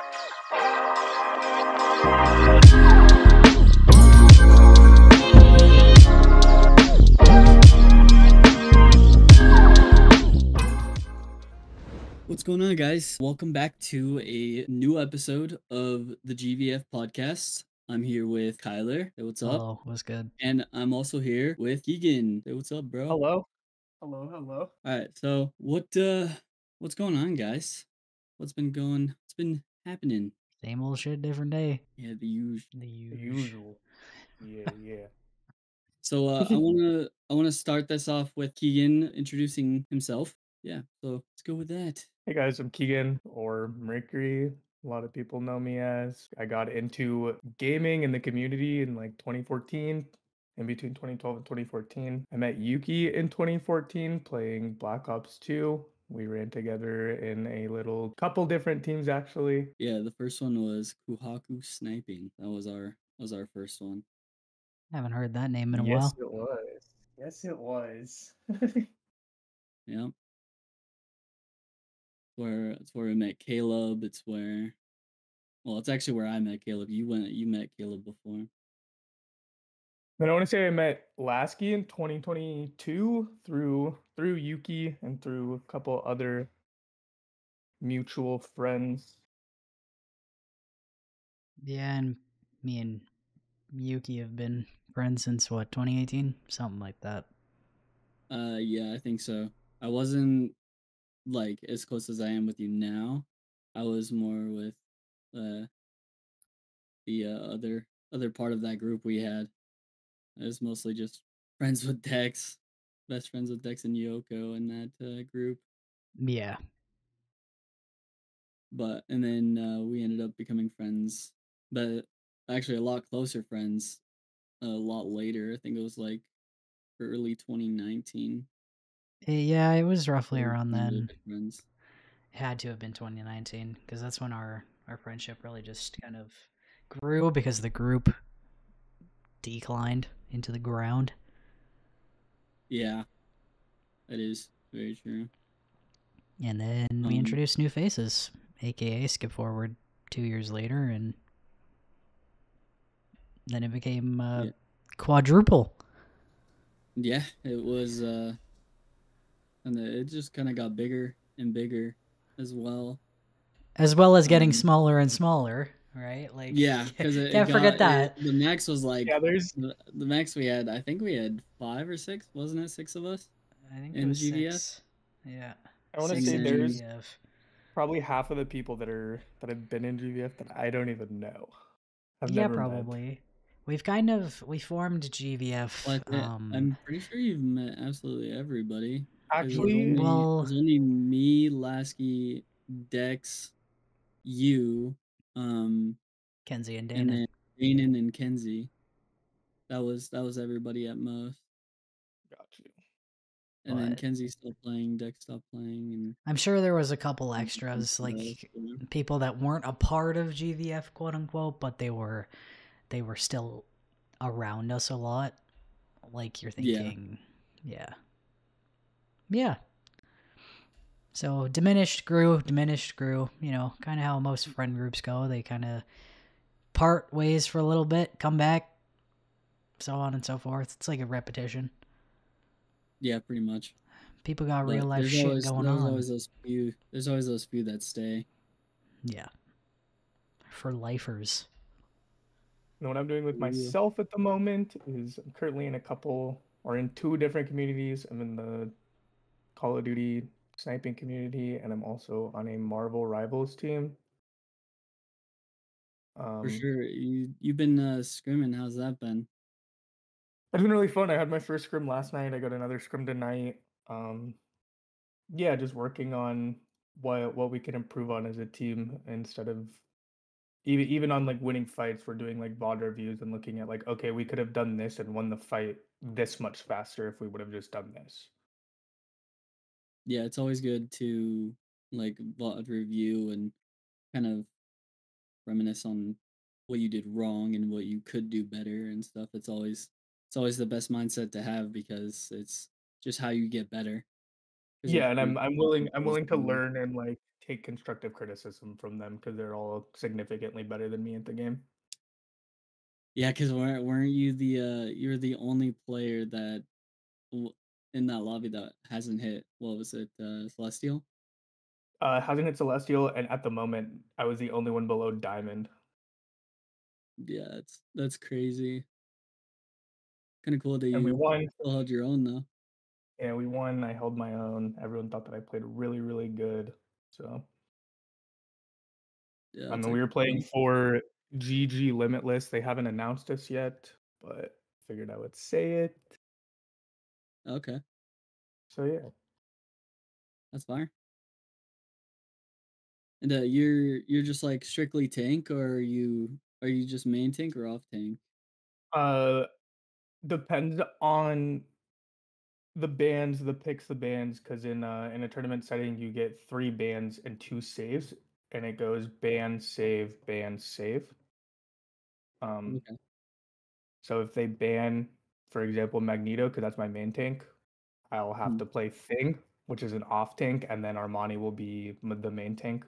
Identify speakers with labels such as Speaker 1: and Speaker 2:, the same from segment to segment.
Speaker 1: What's going on, guys? Welcome back to a new episode of the GVF Podcast. I'm here with Kyler. Hey, what's up?
Speaker 2: Hello, what's good?
Speaker 1: And I'm also here with Keegan. Hey, what's up, bro?
Speaker 3: Hello. Hello.
Speaker 1: All right, so what's going on, guys? What's been happening?
Speaker 2: Same old shit, different day.
Speaker 1: Yeah, the usual.
Speaker 2: The
Speaker 3: Usual. Yeah.
Speaker 1: So I wanna start this off with Keegan introducing himself. Yeah, so let's go with that.
Speaker 3: Hey guys, I'm Keegan, or Mercury. A lot of people know me as. I got into gaming in the community in like 2014. In between 2012 and 2014, I met Yuki in 2014 playing Black Ops 2. We ran together in a little couple different teams actually.
Speaker 1: Yeah, the first one was Kuhaku Sniping. That was our first one.
Speaker 2: Haven't heard that name in a
Speaker 3: Yes,
Speaker 2: while.
Speaker 3: it was. Yes, it was.
Speaker 1: Yeah. It's where we met Caleb. It's actually where I met Caleb. You met Caleb before.
Speaker 3: Then I want to say I met Lasky in 2022 through Yuki and through a couple other mutual friends.
Speaker 2: Yeah, and me and Yuki have been friends since what, 2018? Something like that.
Speaker 1: Yeah, I think so. I wasn't like as close as I am with you now. I was more with the other part of that group we had. I was mostly just friends with Dex, best friends with Dex and Yoko in that group.
Speaker 2: Yeah.
Speaker 1: And then we ended up becoming friends, but actually a lot closer friends a lot later. I think it was like early 2019.
Speaker 2: Yeah, it was roughly
Speaker 1: We
Speaker 2: around
Speaker 1: became really
Speaker 2: then.
Speaker 1: good friends.
Speaker 2: It had to have been 2019, because that's when our friendship really just kind of grew because the group declined into the ground.
Speaker 1: Yeah, that is very true.
Speaker 2: And then we introduced new faces, aka skip forward 2 years later, and then it became quadruple.
Speaker 1: Yeah, it was, and it just kind of got bigger and bigger as well.
Speaker 2: As well as getting smaller and smaller, right? Like,
Speaker 1: yeah, because
Speaker 2: can't forget that.
Speaker 1: The max was like
Speaker 3: there's
Speaker 1: the max we had. I think we had 5 or 6, wasn't it? 6 of us.
Speaker 2: I think
Speaker 1: in
Speaker 2: it was
Speaker 1: GVF.
Speaker 2: 6. Yeah.
Speaker 3: I want to
Speaker 2: 6
Speaker 3: say
Speaker 2: in
Speaker 3: there's
Speaker 2: GVF.
Speaker 3: probably half of the people that have been in GVF that I don't even know. I've
Speaker 2: Yeah,
Speaker 3: never
Speaker 2: probably. We formed GVF.
Speaker 1: I'm pretty sure you've met absolutely everybody.
Speaker 3: Actually,
Speaker 1: it was only me, Lasky, Dex, you,
Speaker 2: Kenzie and Danon.
Speaker 1: and then Danon and Kenzie. That was everybody at most.
Speaker 3: Got you.
Speaker 1: And then Kenzie still playing, Dex stopped playing, and
Speaker 2: I'm sure there was a couple extras, like people that weren't a part of GVF, quote unquote, but they were still around us a lot. Like, you're thinking, yeah. So diminished, grew, you know, kind of how most friend groups go. They kind of part ways for a little bit, come back, so on and so forth. It's like a repetition.
Speaker 1: Yeah, pretty much.
Speaker 2: People got real life shit going on.
Speaker 1: There's always those few that stay.
Speaker 2: Yeah. For lifers.
Speaker 3: And what I'm doing with myself at the moment is I'm currently in in 2 different communities. I'm in the Call of Duty sniping community, and I'm also on a Marvel Rivals team.
Speaker 1: For sure. You've been scrimming. How's that been?
Speaker 3: It's been really fun. I had my first scrim last night. I got another scrim tonight. Yeah, just working on what we can improve on as a team instead of even on like winning fights. We're doing like VOD reviews and looking at like, okay, we could have done this and won the fight this much faster if we would have just done this.
Speaker 1: Yeah, it's always good to like VOD review and kind of reminisce on what you did wrong and what you could do better and stuff. It's always the best mindset to have because it's just how you get better. because
Speaker 3: Yeah,
Speaker 1: it's
Speaker 3: and
Speaker 1: pretty
Speaker 3: I'm
Speaker 1: close
Speaker 3: willing to
Speaker 1: to
Speaker 3: learn and, like, take constructive criticism from them because 'cause they're all significantly better than me at the game.
Speaker 1: Yeah, because weren't you you're the only player that w in that lobby that hasn't hit, what was it, Celestial?
Speaker 3: Hasn't hit Celestial, and at the moment, I was the only one below Diamond,
Speaker 1: Yeah, that's crazy. Kinda cool that
Speaker 3: and we
Speaker 1: you
Speaker 3: won.
Speaker 1: still held your own though.
Speaker 3: Yeah, we won, I held my own. Everyone thought that I played really, really good, so
Speaker 1: Yeah,
Speaker 3: I
Speaker 1: that's
Speaker 3: mean, we were
Speaker 1: actually
Speaker 3: playing
Speaker 1: cool.
Speaker 3: for GG Limitless. They haven't announced us yet, but figured I would say it.
Speaker 1: Okay,
Speaker 3: So yeah.
Speaker 1: that's fire. And, you're just, like, strictly tank, or are you just main tank or off tank?
Speaker 3: Uh, Depends on the picks, the bans, because in a tournament setting, you get 3 bans and 2 saves, and it goes ban, save, ban, save. Um,
Speaker 1: Okay.
Speaker 3: so if they ban, for example, Magneto, because that's my main tank, I'll have
Speaker 1: Mm,
Speaker 3: to play Thing, which is an off tank, and then Armani will be the main tank.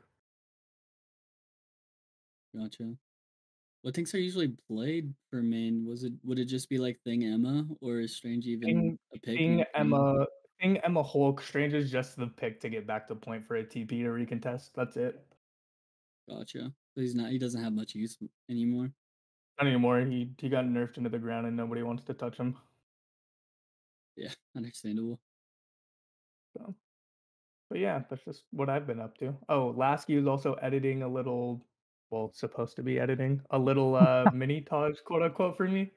Speaker 1: gotcha. What tanks are usually played for main? Would it just be, like, Thing Emma, or is Strange even
Speaker 3: Thing,
Speaker 1: a pick in
Speaker 3: Thing,
Speaker 1: your team?
Speaker 3: Emma, Hulk. Strange is just the pick to get back to point for a TP to recontest. That's it.
Speaker 1: Gotcha. So he doesn't have much use anymore?
Speaker 3: Not anymore. He got nerfed into the ground and nobody wants to touch him.
Speaker 1: Yeah, understandable.
Speaker 3: So, but yeah, that's just what I've been up to. Oh, Lasky is also editing a little, well, supposed to be editing a little mini Taj, quote unquote, for me.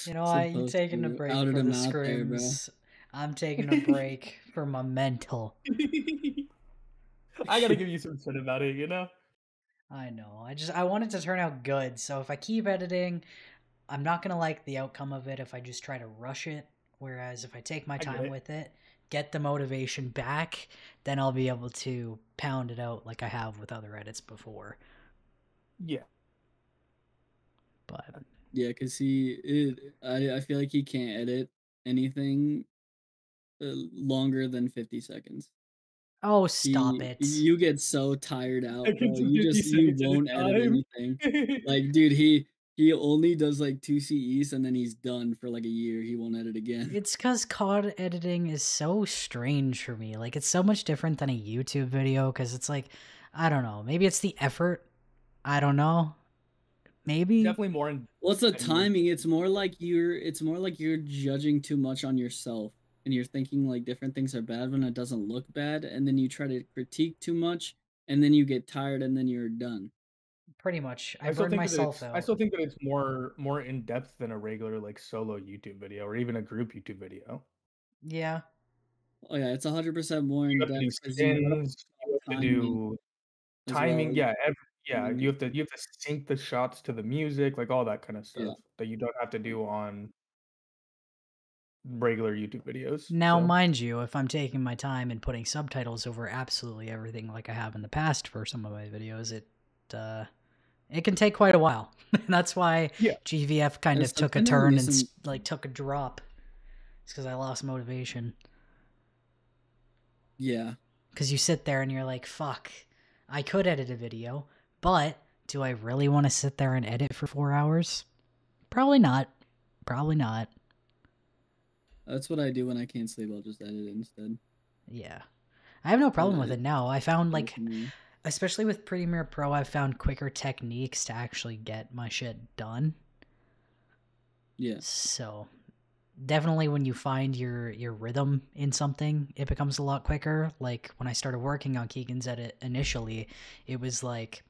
Speaker 2: You know what? You
Speaker 1: Supposed
Speaker 2: taking a
Speaker 1: to.
Speaker 2: break
Speaker 1: Outed
Speaker 2: for the
Speaker 1: him out there, bro.
Speaker 2: scrims. I'm taking a break for my mental.
Speaker 3: I gotta give you some shit about it, you know?
Speaker 2: I know. I want it to turn out good. So if I keep editing, I'm not gonna like the outcome of it if I just try to rush it. Whereas if I take my
Speaker 3: I get
Speaker 2: time
Speaker 3: it.
Speaker 2: with it, get the motivation back, then I'll be able to pound it out like I have with other edits before.
Speaker 3: Yeah.
Speaker 2: But
Speaker 1: Yeah, cause I feel like he can't edit anything longer than 50 seconds.
Speaker 2: oh, stop it.
Speaker 1: You get so tired out, bro.
Speaker 3: Seconds and 50
Speaker 1: You
Speaker 3: seconds at a
Speaker 1: won't edit
Speaker 3: time.
Speaker 1: anything. Like, dude, he only does like 2 CEs and then he's done for like a year. He won't edit again.
Speaker 2: It's because COD editing is so strange for me. Like, it's so much different than a YouTube video because it's like, I don't know. Maybe it's the effort. I don't know. Maybe.
Speaker 3: Definitely more in
Speaker 1: Well, it's the
Speaker 3: than you.
Speaker 1: timing. It's more like you're judging too much on yourself and you're thinking like different things are bad when it doesn't look bad, and then you try to critique too much and then you get tired and then you're done.
Speaker 2: Pretty much. I burned myself
Speaker 3: I
Speaker 2: out.
Speaker 3: still think that it's more in depth than a regular like solo YouTube video or even a group YouTube video.
Speaker 2: Yeah.
Speaker 1: Oh yeah, it's 100% more
Speaker 3: You
Speaker 1: in
Speaker 3: have to do
Speaker 1: depth because you gotta
Speaker 3: spins, you have to
Speaker 1: timing
Speaker 3: do
Speaker 1: as well
Speaker 3: timing,
Speaker 1: as
Speaker 3: yeah, yeah,
Speaker 1: movement.
Speaker 3: you have to sync the shots to the music, like all that kind of
Speaker 1: Yeah.
Speaker 3: stuff that you don't have to do on regular YouTube videos.
Speaker 2: Now,
Speaker 3: So,
Speaker 2: mind you, if I'm taking my time and putting subtitles over absolutely everything like I have in the past for some of my videos, it can take quite a while. And that's why
Speaker 3: yeah,
Speaker 2: GVF kind of took a turn and
Speaker 1: Subtitling isn't.
Speaker 2: like took a drop. It's because I lost motivation.
Speaker 1: Yeah.
Speaker 2: Because you sit there and you're like, fuck, I could edit a video, but do I really want to sit there and edit for 4 hours? Probably not. Probably not.
Speaker 1: That's what I do when I can't sleep. I'll just edit it instead.
Speaker 2: Yeah. I have no problem with it
Speaker 1: It's
Speaker 2: now. I found
Speaker 1: better
Speaker 2: like,
Speaker 1: for me.
Speaker 2: especially with Premiere Pro, I've found quicker techniques to actually get my shit done.
Speaker 1: Yeah.
Speaker 2: So definitely when you find your rhythm in something, it becomes a lot quicker. Like when I started working on Keegan's edit initially, it was like,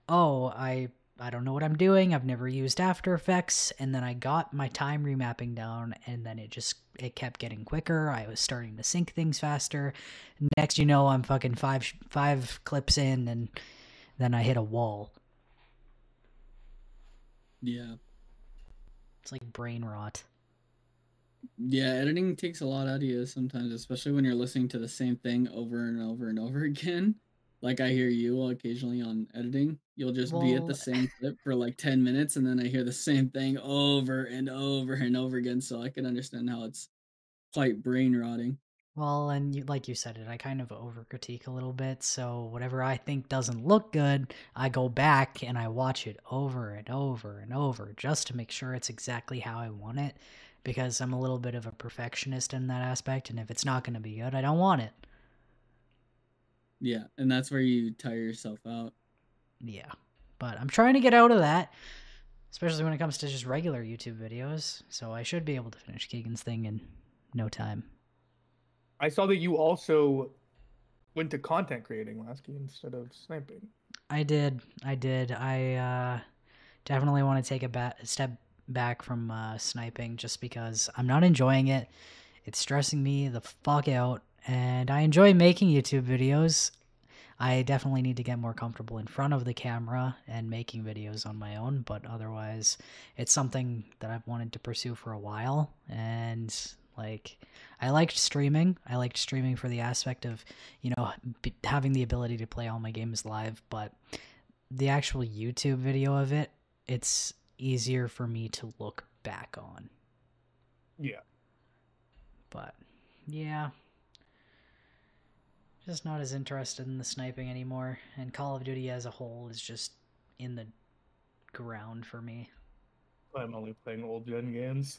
Speaker 2: oh, I don't know what I'm doing. I've never used After Effects, and then I got my time remapping down, and then it kept getting quicker. I was starting to sync things faster. Next, you know, I'm fucking five clips in, and then I hit a wall.
Speaker 1: Yeah.
Speaker 2: It's like brain rot.
Speaker 1: Yeah, editing takes a lot out of you sometimes, especially when you're listening to the same thing over and over and over again. Like I hear you occasionally on editing. You'll just be at the
Speaker 2: Well,
Speaker 1: same clip for like 10 minutes and then I hear the same thing over and over and over again. So I can understand how it's quite brain rotting.
Speaker 2: Well, and like you said it, I kind of over critique a little bit. So whatever I think doesn't look good, I go back and I watch it over and over and over just to make sure it's exactly how I want it. Because I'm a little bit of a perfectionist in that aspect, and if it's not going to be good, I don't want it.
Speaker 1: Yeah, and that's where you tire yourself out.
Speaker 2: Yeah, but I'm trying to get out of that, especially when it comes to just regular YouTube videos. So I should be able to finish Keegan's thing in no time.
Speaker 3: I saw that you also went to content creating last game instead of sniping.
Speaker 2: I did. I definitely want to take a step back from sniping just because I'm not enjoying it. It's stressing me the fuck out, and I enjoy making YouTube videos. I definitely need to get more comfortable in front of the camera and making videos on my own, but otherwise, it's something that I've wanted to pursue for a while. And like, I liked streaming. I liked streaming for the aspect of, having the ability to play all my games live, but the actual YouTube video of it, it's easier for me to look back on.
Speaker 3: Yeah.
Speaker 2: But yeah, just not as interested in the sniping anymore, and Call of Duty as a whole is just in the ground for me.
Speaker 3: I'm only playing old gen games.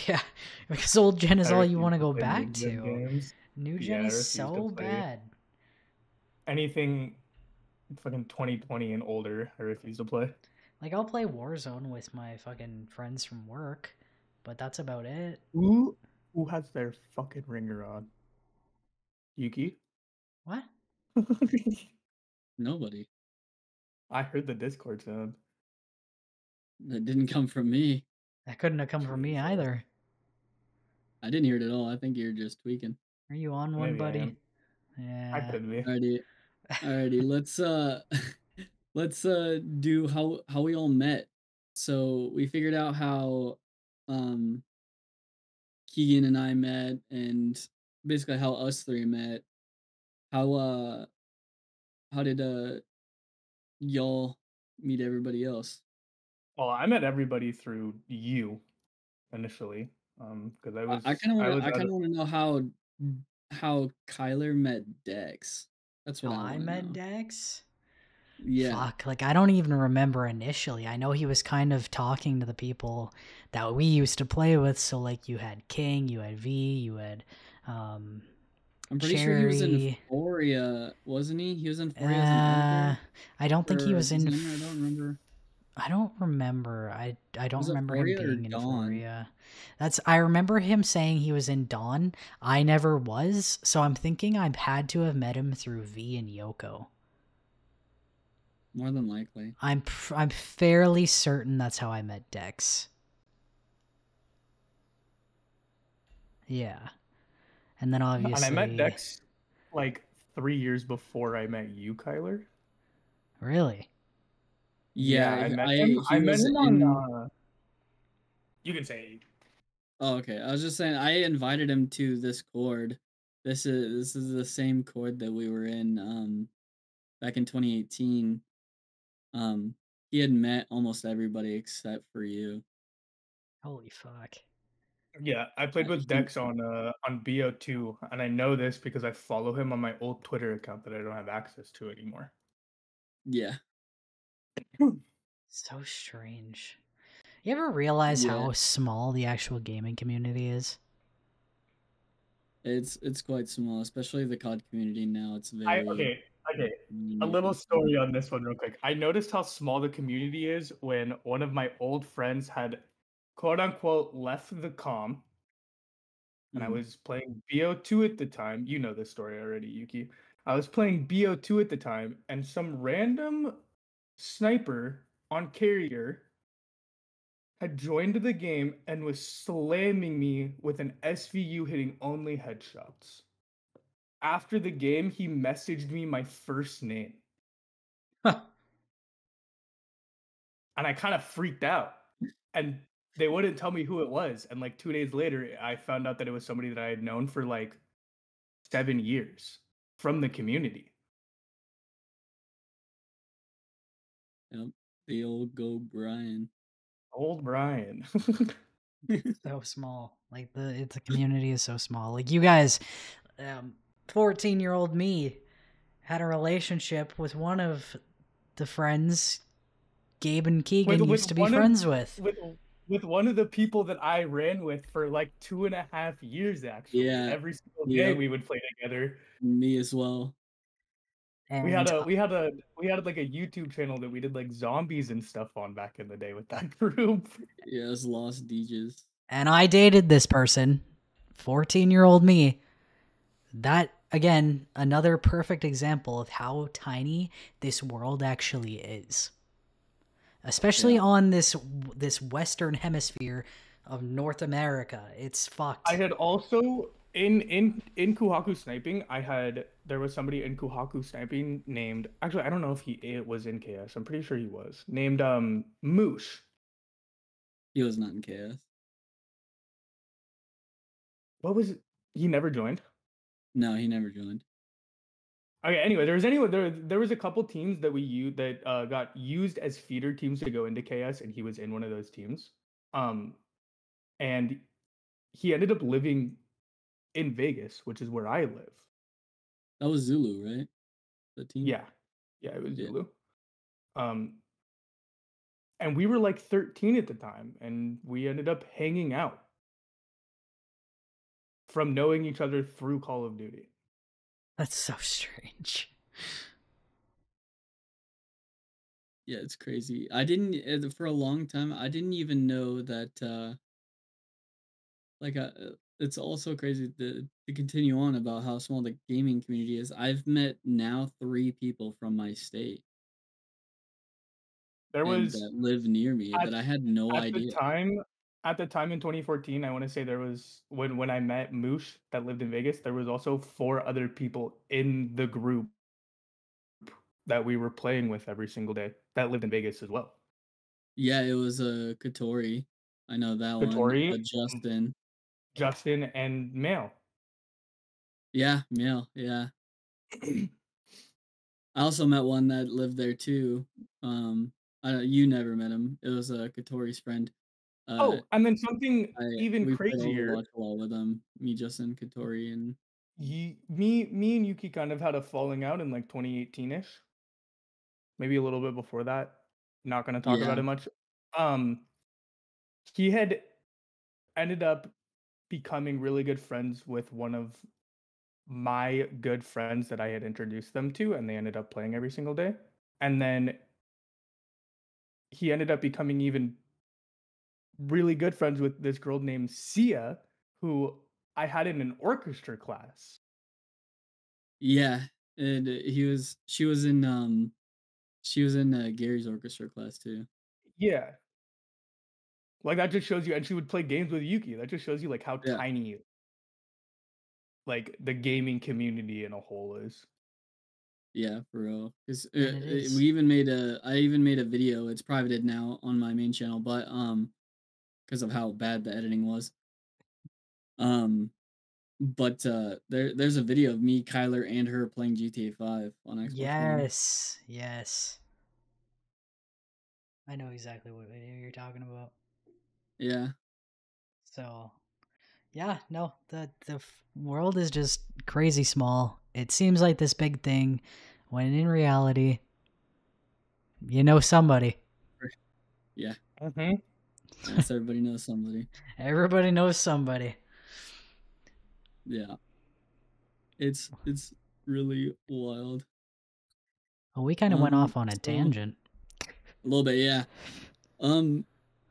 Speaker 2: Yeah, because old gen is
Speaker 3: I
Speaker 2: all you
Speaker 3: refuse
Speaker 2: want to
Speaker 3: to
Speaker 2: go
Speaker 3: play
Speaker 2: back
Speaker 3: new gen
Speaker 2: to.
Speaker 3: games.
Speaker 2: New
Speaker 3: Yeah,
Speaker 2: gen
Speaker 3: I
Speaker 2: is
Speaker 3: refuse to
Speaker 2: so
Speaker 3: play
Speaker 2: bad.
Speaker 3: anything fucking 2020 and older. I refuse to play.
Speaker 2: Like, I'll play Warzone with my fucking friends from work, but that's about it.
Speaker 3: Who has their fucking ringer on? Yuki?
Speaker 2: What?
Speaker 1: Nobody.
Speaker 3: I heard the Discord sound.
Speaker 1: That didn't come from me.
Speaker 2: That couldn't have come from me
Speaker 3: Jesus.
Speaker 2: either.
Speaker 1: I didn't hear it at all. I think you're just tweaking.
Speaker 2: Are you on one,
Speaker 3: Maybe I
Speaker 2: buddy?
Speaker 3: am. I
Speaker 2: Yeah.
Speaker 3: could be.
Speaker 1: Alrighty. Let's do how we all met. So we figured out how um Keegan and I met, and basically how us three met. How did y'all meet everybody else?
Speaker 3: Well, I met everybody through you initially. Because I
Speaker 1: I
Speaker 3: was
Speaker 1: kind of
Speaker 3: I
Speaker 1: want
Speaker 3: was
Speaker 1: to I
Speaker 3: out
Speaker 1: kind
Speaker 3: of
Speaker 1: of want to know how Kyler met Dex. That's what
Speaker 2: How
Speaker 1: I
Speaker 2: I
Speaker 1: want to
Speaker 2: met
Speaker 1: know.
Speaker 2: Dex?
Speaker 1: Yeah.
Speaker 2: Fuck, like I don't even remember initially. I know he was kind of talking to the people that we used to play with. So like you had King, you had V, you had
Speaker 1: I'm pretty sure he was in
Speaker 2: Cherry.
Speaker 1: Foria, wasn't he? He was in Foria as an elder
Speaker 2: I don't think he
Speaker 1: or a
Speaker 2: was in.
Speaker 1: designer. I don't remember.
Speaker 2: I don't remember. I don't
Speaker 1: Was it
Speaker 2: remember him
Speaker 1: Foria or
Speaker 2: being in
Speaker 1: Dawn?
Speaker 2: Euphoria. I remember him saying he was in Dawn. I never was, so I'm thinking I had to have met him through V and Yoko.
Speaker 1: More than likely.
Speaker 2: I'm fairly certain that's how I met Dex. Yeah. And then
Speaker 3: and I met
Speaker 2: obviously,
Speaker 3: Dex like 3 years before I met you, Kyler.
Speaker 2: really?
Speaker 3: Yeah,
Speaker 1: Yeah,
Speaker 3: I met him.
Speaker 1: I
Speaker 3: I
Speaker 1: he
Speaker 3: met
Speaker 1: was
Speaker 3: him on.
Speaker 1: in.
Speaker 3: You can say.
Speaker 1: Oh, okay. I was just saying I invited him to this chord. This is the same chord that we were in back in 2018. Um he had met almost everybody except for you.
Speaker 2: Holy fuck.
Speaker 3: Yeah, I played with
Speaker 1: He,
Speaker 3: Dex on BO2, and I know this because I follow him on my old Twitter account that I don't have access to anymore.
Speaker 1: yeah.
Speaker 2: So strange. You ever realize
Speaker 1: Yeah.
Speaker 2: how small the actual gaming community is?
Speaker 1: It's quite small, especially the COD community now. It's
Speaker 3: I
Speaker 1: very
Speaker 3: okay. A
Speaker 1: minute
Speaker 3: little
Speaker 1: and small.
Speaker 3: story on this one real quick. I noticed how small the community is when one of my old friends had quote unquote left the com, and I
Speaker 1: Mhm.
Speaker 3: was playing BO2 at the time. You know this story already, Yuki. I was playing BO2 at the time, and some random sniper on carrier had joined the game and was slamming me with an SVU hitting only headshots. After the game, he messaged me my first name. And I kind of freaked out. And they wouldn't tell me who it was. And like 2 days later, I found out that it was somebody that I had known for like 7 years from the community.
Speaker 1: Yep. The old Go Brian.
Speaker 3: Old Brian.
Speaker 2: So small. Like the community is so small. Like you guys, 14-year-old me had a relationship with one of the friends Gabe and Keegan
Speaker 3: with
Speaker 2: used to be
Speaker 3: one of
Speaker 2: friends with.
Speaker 3: with one of the people that I ran with for like 2.5 years, actually.
Speaker 1: Yeah.
Speaker 3: Every single day
Speaker 1: Yep.
Speaker 3: we would play together.
Speaker 1: Me as well.
Speaker 3: We had
Speaker 2: And
Speaker 3: a we had a we had like a YouTube channel that we did like zombies and stuff on back in the day with that group.
Speaker 1: Yeah, it's Lost DJs.
Speaker 2: I dated this person, 14-year-old me. That, again, another perfect example of how tiny this world actually is. Especially
Speaker 1: Yeah.
Speaker 2: on this western hemisphere of North America. It's fucked.
Speaker 3: I had also in Kuhaku sniping, there was somebody in Kuhaku sniping named, actually I don't know if it was in KS. I'm pretty sure he was named Moosh.
Speaker 1: He was not in chaos.
Speaker 3: What was it? He never joined.
Speaker 1: No, he never joined.
Speaker 3: Okay, anyway, there was a couple teams that we used that got used as feeder teams to go into KS, and he was in one of those teams. And he ended up living in Vegas, which is where I live.
Speaker 1: That was Zulu, right? The team?
Speaker 3: Yeah. Yeah, it was
Speaker 1: Yeah.
Speaker 3: Zulu. And we were like 13 at the time, and we ended up hanging out from knowing each other through Call of Duty.
Speaker 2: That's so strange.
Speaker 1: Yeah, it's crazy. I didn't for a long time. I didn't even know that. Like, it's also crazy to continue on about how small the gaming community is. I've met now 3 people from my state
Speaker 3: There
Speaker 1: and
Speaker 3: was
Speaker 1: that live near me
Speaker 3: at
Speaker 1: that I had no
Speaker 3: at the
Speaker 1: idea.
Speaker 3: time at the time in 2014, I want to say there was when I met Moosh that lived in Vegas, there was also 4 other people in the group that we were playing with every single day that lived in Vegas as well.
Speaker 1: Yeah, it was Katori. I know that one.
Speaker 3: Katori,
Speaker 1: Justin.
Speaker 3: Justin, and Mail.
Speaker 1: Yeah, Male. Yeah. I also met one that lived there too. You never met him. It was Katori's friend. Uh,
Speaker 3: Oh, and then something
Speaker 1: I
Speaker 3: even
Speaker 1: we played
Speaker 3: crazier.
Speaker 1: Overwatch a lot with him. Me, Justin, Katori, and
Speaker 3: Me and Yuki kind of had a falling out in like 2018ish, maybe a little bit before that. Not going to talk about
Speaker 1: yeah,
Speaker 3: it much. Um, he had ended up becoming really good friends with one of my good friends that I had introduced them to, and they ended up playing every single day. And then he ended up becoming even really good friends with this girl named Sia, who I had in an orchestra class.
Speaker 1: yeah. And she was in Gary's orchestra class too.
Speaker 3: Yeah. Like that just shows you, and she would play games with Yuki. That just shows you like how
Speaker 1: Yeah,
Speaker 3: tiny like the gaming community in a whole is.
Speaker 1: yeah, for real. Because
Speaker 2: And it
Speaker 1: we
Speaker 2: is.
Speaker 1: even made I even made a video. It's privated now on my main channel, but because of how bad the editing was. Um, but there's a video of me, Kyler, and her playing GTA 5 on Xbox One.
Speaker 2: Yes. Yes. I know exactly what video you're talking about.
Speaker 1: Yeah,
Speaker 2: So, yeah, no, world is just crazy small. It seems like this big thing, when in reality, you know somebody.
Speaker 1: yeah.
Speaker 3: Mm-hmm.
Speaker 1: Yes, everybody knows somebody.
Speaker 2: Everybody knows somebody.
Speaker 1: Yeah, it's really wild.
Speaker 2: Well, we kind of went off on a
Speaker 1: So
Speaker 2: tangent.
Speaker 1: a little bit, yeah.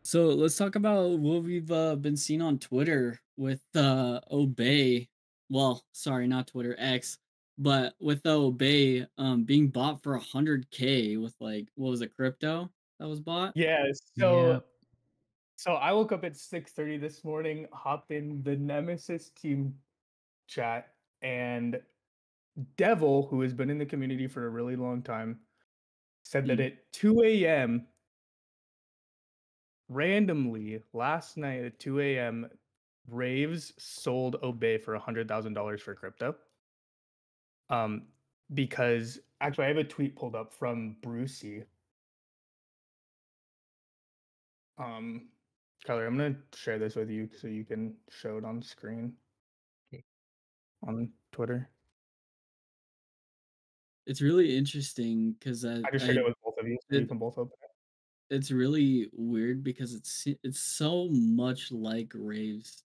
Speaker 1: So let's talk about what we've been seeing on Twitter with Obey. Well, sorry, not Twitter, X, but with Obey being bought for 100K with like what was it, crypto that was bought?
Speaker 3: Yeah.
Speaker 2: Yep.
Speaker 3: So I woke up at 6:30 this morning, hopped in the Nemesis team chat, and Devil, who has been in the community for a really long time, said that
Speaker 1: Hmm.
Speaker 3: at 2 a.m. randomly last night at 2 a.m. Raves sold Obey for $100,000 for crypto. Um, because actually I have a tweet pulled up from Brucey. Kyler, I'm gonna share this with you so you can show it on screen. on Twitter.
Speaker 1: It's really interesting because
Speaker 3: I just shared it with both of you, so you
Speaker 1: it
Speaker 3: can both open it.
Speaker 1: it's really weird because it's so much like Raves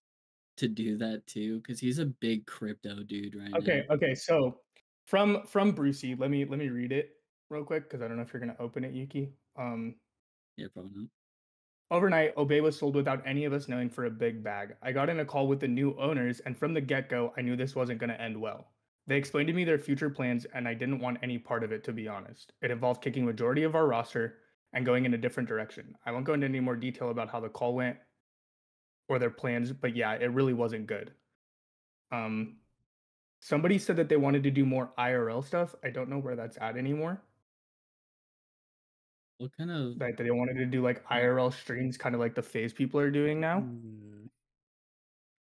Speaker 1: to do that too because he's a big crypto dude right now.
Speaker 3: Okay. So from Brucey, let me read it real quick because I don't know if you're gonna open it, Yuki.
Speaker 1: Yeah, probably not.
Speaker 3: Overnight, Obey was sold without any of us knowing for a big bag. I got in a call with the new owners, and from the get go, I knew this wasn't going to end well. They explained to me their future plans, and I didn't want any part of it, to be honest. It involved kicking majority of our roster and going in a different direction. I won't go into any more detail about how the call went or their plans, but yeah, it really wasn't good. Um, Somebody said that they wanted to do more IRL stuff. I don't know where that's at anymore.
Speaker 1: What kind of
Speaker 3: That they wanted to do like IRL streams, kind of like the phase people are doing now.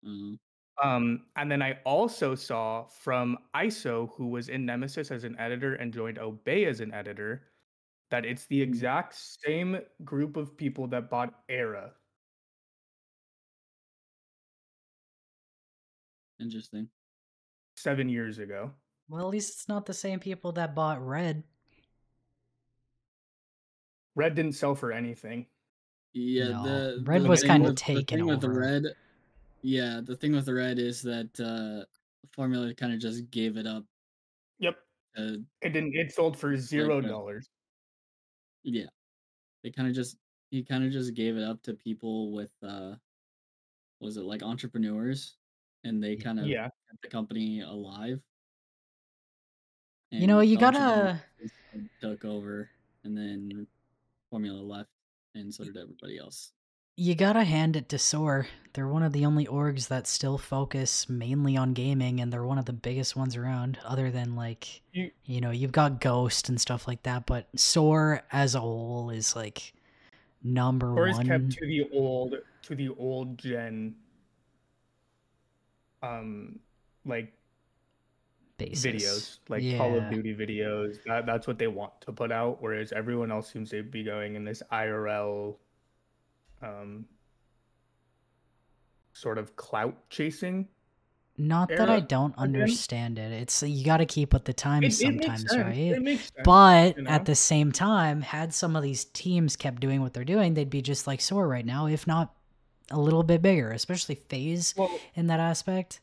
Speaker 1: uh,
Speaker 3: And then I also saw from ISO, who was in Nemesis as an editor and joined Obey as an editor, that it's the exact same group of people that bought Era.
Speaker 1: interesting.
Speaker 3: 7 years ago.
Speaker 2: Well, at least it's not the same people that bought Red.
Speaker 3: Red didn't sell for anything.
Speaker 1: Yeah,
Speaker 2: No,
Speaker 1: the
Speaker 2: Red
Speaker 1: the
Speaker 2: was
Speaker 1: thing
Speaker 2: kind of
Speaker 1: with the
Speaker 2: taken
Speaker 1: thing with the
Speaker 2: over.
Speaker 1: red, yeah, the thing with the red is that Formula kind of just gave it up.
Speaker 3: Yep.
Speaker 1: Uh,
Speaker 3: It didn't. It sold for
Speaker 1: like
Speaker 3: $0.
Speaker 1: yeah, they kind of just he kind of just gave it up to people with was it like entrepreneurs, and they kind of
Speaker 3: Yeah.
Speaker 1: kept the company alive,
Speaker 2: You know,
Speaker 1: and
Speaker 2: you
Speaker 1: the entrepreneurs
Speaker 2: gotta
Speaker 1: took over, and then Formula left, and so did everybody else.
Speaker 2: hand it to Soar. They're one of the only orgs that still focus mainly on gaming, and they're one of the biggest ones around, other than like, you know, you've got Ghost and stuff like that, but Soar as a whole is like number
Speaker 3: Or is kept
Speaker 2: one.
Speaker 3: to the old gen like
Speaker 2: Basis.
Speaker 3: videos, like Call of
Speaker 2: Yeah.
Speaker 3: Duty videos. That's what they want to put out, whereas everyone else seems to be going in this IRL um, sort of clout chasing
Speaker 2: Not that I
Speaker 3: era
Speaker 2: don't
Speaker 3: again.
Speaker 2: understand it. It's you got to keep with the times
Speaker 3: It makes
Speaker 2: sometimes,
Speaker 3: sense.
Speaker 2: right?
Speaker 3: It makes sense,
Speaker 2: But
Speaker 3: you
Speaker 2: at
Speaker 3: know.
Speaker 2: the same time, had some of these teams kept doing what they're doing, they'd be just like Soar right now, if not a little bit bigger, especially FaZe
Speaker 3: Well,
Speaker 2: in that aspect.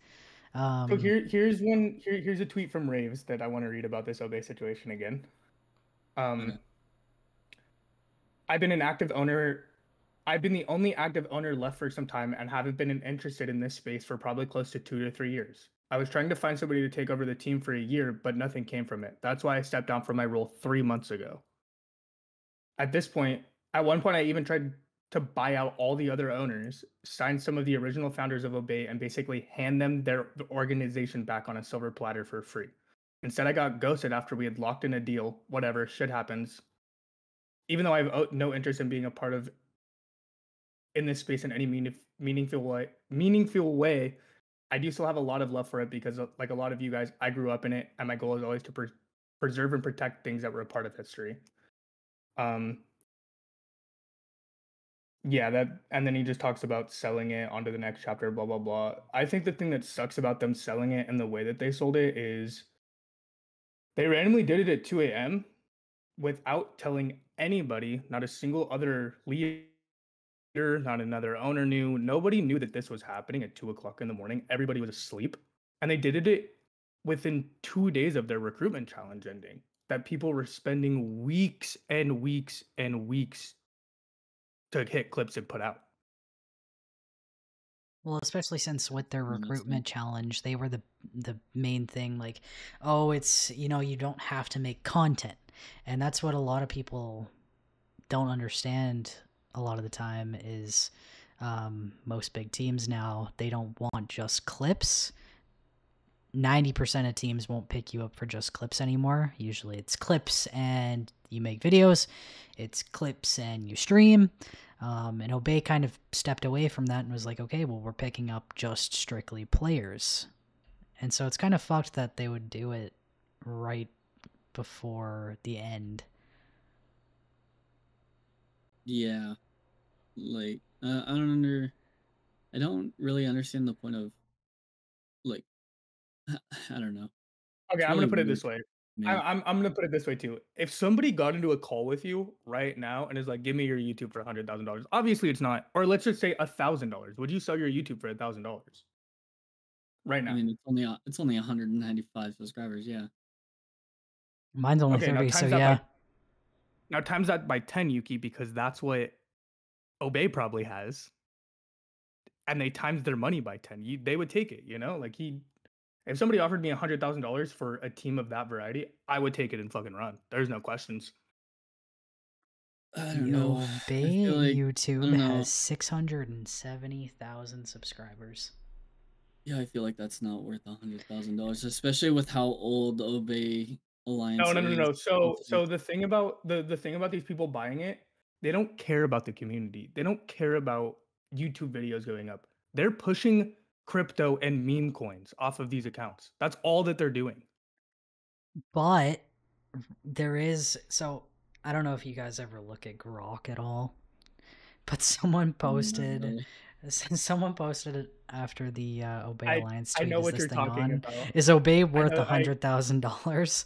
Speaker 3: so here's a tweet from Raves that I want to read about this Obey situation again.
Speaker 1: Okay.
Speaker 3: Um, I've been an active owner. I've been the only active owner left for some time and haven't been interested in this space for probably close to 2 to 3 years. I was trying to find somebody to take over the team for a year, but nothing came from it. That's why I stepped down from my role 3 months ago. At this point, at one point I even tried to buy out all the other owners, sign some of the original founders of Obey, and basically hand them their organization back on a silver platter for free. Instead, I got ghosted after we had locked in a deal. Whatever, shit happens. Even though I have no interest in being a part of in this space in any meaningful way, I do still have a lot of love for it because, like a lot of you guys, I grew up in it, and my goal is always to preserve and protect things that were a part of history. Um, yeah, that, and then he just talks about selling it onto the next chapter, blah blah blah. I think the thing that sucks about them selling it and the way that they sold it is they randomly did it at 2 a.m. without telling anybody, not a single other leader, not another owner knew. Nobody knew that this was happening at 2 o'clock in the morning. Everybody was asleep. And they did it within 2 days of their recruitment challenge ending. That people were spending weeks and weeks and weeks to hit clips and put out.
Speaker 2: Well, especially since with their
Speaker 1: That makes sense.
Speaker 2: recruitment challenge, they were the main thing. Like, oh, it's you know, you don't have to make content, and that's what a lot of people don't understand. A lot of the time is most big teams now they don't want just clips. 90% of teams won't pick you up for just clips anymore. Usually it's clips and you make videos. It's clips and you stream. And Obey kind of stepped away from that and was like, okay, well, we're picking up just strictly players. And so it's kind of fucked that they would do it right before the end.
Speaker 1: Yeah, like I don't really understand the point of like I don't know.
Speaker 3: Okay,
Speaker 1: It's
Speaker 3: I'm
Speaker 1: really
Speaker 3: gonna put it
Speaker 1: weird
Speaker 3: this way.
Speaker 1: to
Speaker 3: I,
Speaker 1: me.
Speaker 3: I'm gonna put it this way too. If somebody got into a call with you right now and is like, "Give me your YouTube for $100,000," obviously it's not. Or let's just say $1,000. Would you sell your YouTube for $1,000 right
Speaker 1: I
Speaker 3: now?
Speaker 1: mean, it's only 195 subscribers. Yeah.
Speaker 2: Mine's only
Speaker 3: Okay,
Speaker 2: 30, so yeah.
Speaker 3: now times that by 10, Yuki, because that's what Obey probably has, and they times their money by 10. They would take it, you know? Like if somebody offered me $100,000 for a team of that variety, I would take it and fucking run. There's no questions.
Speaker 1: I don't
Speaker 2: The
Speaker 1: know. I
Speaker 2: Obey
Speaker 1: feel like I
Speaker 2: YouTube
Speaker 1: don't know.
Speaker 2: has 670,000 subscribers.
Speaker 1: Yeah, I feel like that's not worth $100,000, especially with how old Obey Alliance is.
Speaker 3: No. So
Speaker 1: It's like,
Speaker 3: the thing about the thing about these people buying it, they don't care about the community. They don't care about YouTube videos going up. They're pushing crypto and meme coins off of these accounts. That's all that they're doing.
Speaker 2: But there is, so I don't know if you guys ever look at Grok at all, but someone
Speaker 1: not
Speaker 2: posted
Speaker 1: really.
Speaker 2: it after the Obey
Speaker 3: I
Speaker 2: Alliance
Speaker 3: I
Speaker 2: tweet,
Speaker 3: know
Speaker 2: is
Speaker 3: what
Speaker 2: this
Speaker 3: you're
Speaker 2: thing
Speaker 3: talking
Speaker 2: on?
Speaker 3: about.
Speaker 2: Is Obey
Speaker 3: I
Speaker 2: worth
Speaker 3: know
Speaker 2: $100,000?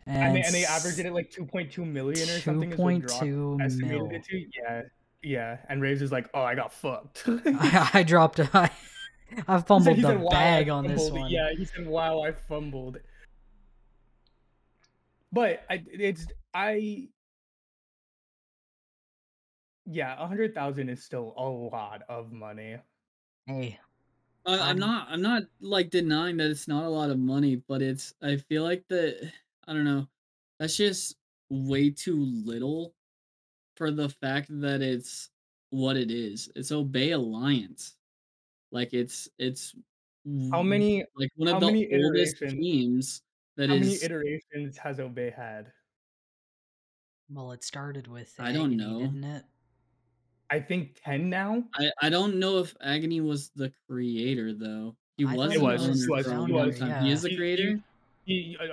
Speaker 3: and they averaged it at like 2.2 million or something is what Grok
Speaker 2: 2.2
Speaker 3: estimated
Speaker 2: mil.
Speaker 3: it to. Yeah. Yeah. And Raves is like, "Oh, I got fucked."
Speaker 2: I dropped I fumbled
Speaker 3: he
Speaker 2: the
Speaker 3: said, "Wow, I
Speaker 2: bag on this
Speaker 3: fumbled."
Speaker 2: one.
Speaker 3: Yeah, he said, "Wow, I fumbled." But yeah, 100,000 is still a lot of money.
Speaker 2: Hey,
Speaker 1: I'm
Speaker 2: I'm
Speaker 1: not like denying that it's not a lot of money, but I feel like that I don't know. That's just way too little for the fact that it's what it is. It's Obey Alliance. Like it's
Speaker 3: How
Speaker 1: w-
Speaker 3: many
Speaker 1: like one of
Speaker 3: how
Speaker 1: the
Speaker 3: many
Speaker 1: oldest
Speaker 3: iterations
Speaker 1: teams that
Speaker 3: how many
Speaker 1: is
Speaker 3: iterations has Obey had?
Speaker 2: well, it started with
Speaker 1: I don't
Speaker 2: Agony,
Speaker 1: know.
Speaker 2: didn't it?
Speaker 3: I think 10 now?
Speaker 1: I don't know if Agony was the creator though. He
Speaker 2: I
Speaker 1: was
Speaker 2: thought
Speaker 3: It
Speaker 1: an
Speaker 2: he
Speaker 3: was.
Speaker 2: was
Speaker 3: He
Speaker 1: owner
Speaker 2: the
Speaker 3: was.
Speaker 1: for a
Speaker 3: He
Speaker 1: long
Speaker 2: founder,
Speaker 3: was.
Speaker 1: time. He
Speaker 2: yeah.
Speaker 1: is the creator?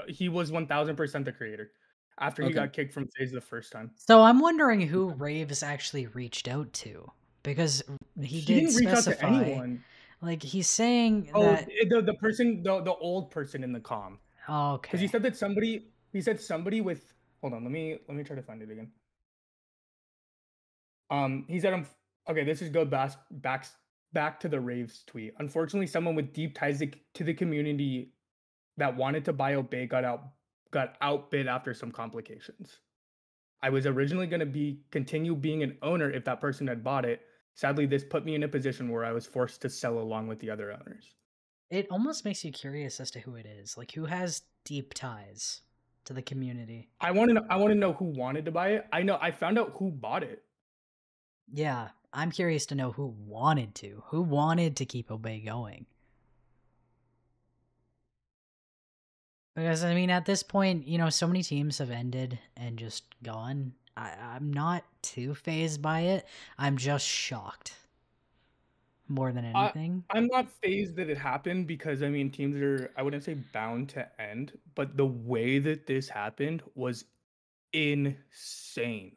Speaker 3: He was 1000% the creator after he
Speaker 1: Okay.
Speaker 3: got kicked from FaZe the first time.
Speaker 2: So I'm wondering who Raves actually reached out to, because he
Speaker 3: He
Speaker 2: did
Speaker 3: didn't reach out to
Speaker 2: specify,
Speaker 3: anyone.
Speaker 2: like he's saying
Speaker 3: Oh,
Speaker 2: that.
Speaker 3: the person, the old person in the comm. Because
Speaker 2: Okay,
Speaker 3: he said somebody with, hold on, let me try to find it again. He said, okay, this is go back to the Raves tweet. Unfortunately, someone with deep ties to the community that wanted to buy Obey got outbid after some complications. I was originally going to continue being an owner if that person had bought it. Sadly, this put me in a position where I was forced to sell along with the other owners.
Speaker 2: it almost makes you curious as to who it is, like who has deep ties to the community.
Speaker 3: I want to know who wanted to buy it. I found out who bought it.
Speaker 2: Yeah, I'm curious to know who wanted to keep Obey going. Because I mean, at this point, so many teams have ended and just gone. I'm not too phased by it. I'm just shocked more than anything.
Speaker 3: I'm not phased that it happened because I mean teams are, I wouldn't say bound to end, but the way that this happened was insane.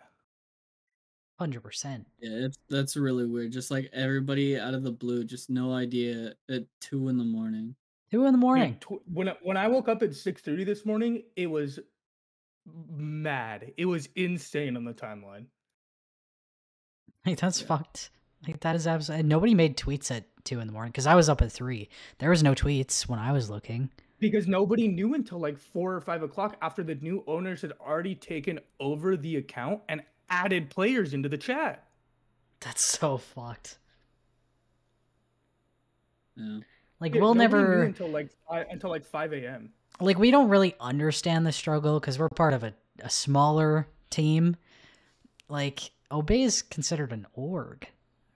Speaker 2: 100%.
Speaker 1: Yeah, that's really weird. Just like everybody out of the blue, just no idea at 2 in the morning.
Speaker 2: 2 in the morning.
Speaker 3: Dude, when I woke up at 6:30 this morning, it was mad. It was insane on the timeline.
Speaker 2: Like, that's
Speaker 1: Yeah.
Speaker 2: fucked. Like, that is absolutely. Nobody made tweets at 2 in the morning because I was up at 3. There was no tweets when I was looking.
Speaker 3: Because nobody knew until like 4 or 5 o'clock after the new owners had already taken over the account and added players into the chat.
Speaker 2: That's so fucked.
Speaker 1: Yeah.
Speaker 2: Like,
Speaker 3: Yeah,
Speaker 2: we'll
Speaker 3: nobody knew
Speaker 2: never.
Speaker 3: until like 5 a.m.
Speaker 2: Like, we don't really understand the struggle because we're part of a smaller team. Like, Obey is considered an org,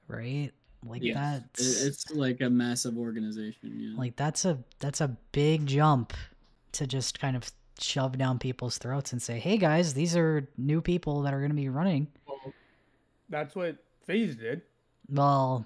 Speaker 2: right? Like,
Speaker 1: Yes. It's like a massive organization. Yeah.
Speaker 2: like that's a big jump to just kind of shove down people's throats and say, hey guys, these are new people that are going to be running.
Speaker 3: Well, that's what FaZe did.
Speaker 2: Well,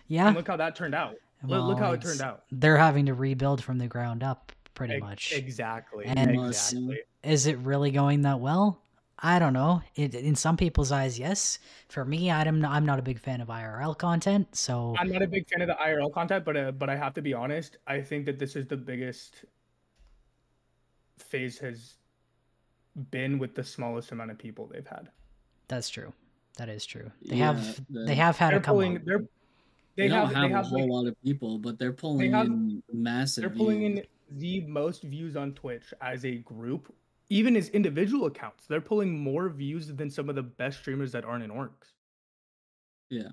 Speaker 2: yeah.
Speaker 3: And look how that turned out.
Speaker 2: Well,
Speaker 3: Look how it turned out.
Speaker 2: They're having to rebuild from the ground up, pretty much.
Speaker 3: Exactly.
Speaker 2: And
Speaker 3: exactly.
Speaker 2: is it really going that well? I don't know. In some people's eyes, yes. For me, I'm not a big fan of IRL content, so
Speaker 3: I'm not a big fan of the IRL content, but I have to be honest. I think that this is the biggest phase has been with the smallest amount of people they've had.
Speaker 2: that's true. That is true.
Speaker 1: Yeah,
Speaker 2: They have had a
Speaker 3: They're
Speaker 2: come
Speaker 3: pulling.
Speaker 2: up.
Speaker 1: they don't have
Speaker 3: They
Speaker 1: a
Speaker 3: have like
Speaker 1: whole lot of people, but they're
Speaker 3: they
Speaker 1: pulling
Speaker 3: have
Speaker 1: in massive
Speaker 3: they're pulling
Speaker 1: views.
Speaker 3: in the most views on Twitch as a group, even as individual accounts. They're pulling more views than some of the best streamers that aren't in orgs.
Speaker 1: Yeah.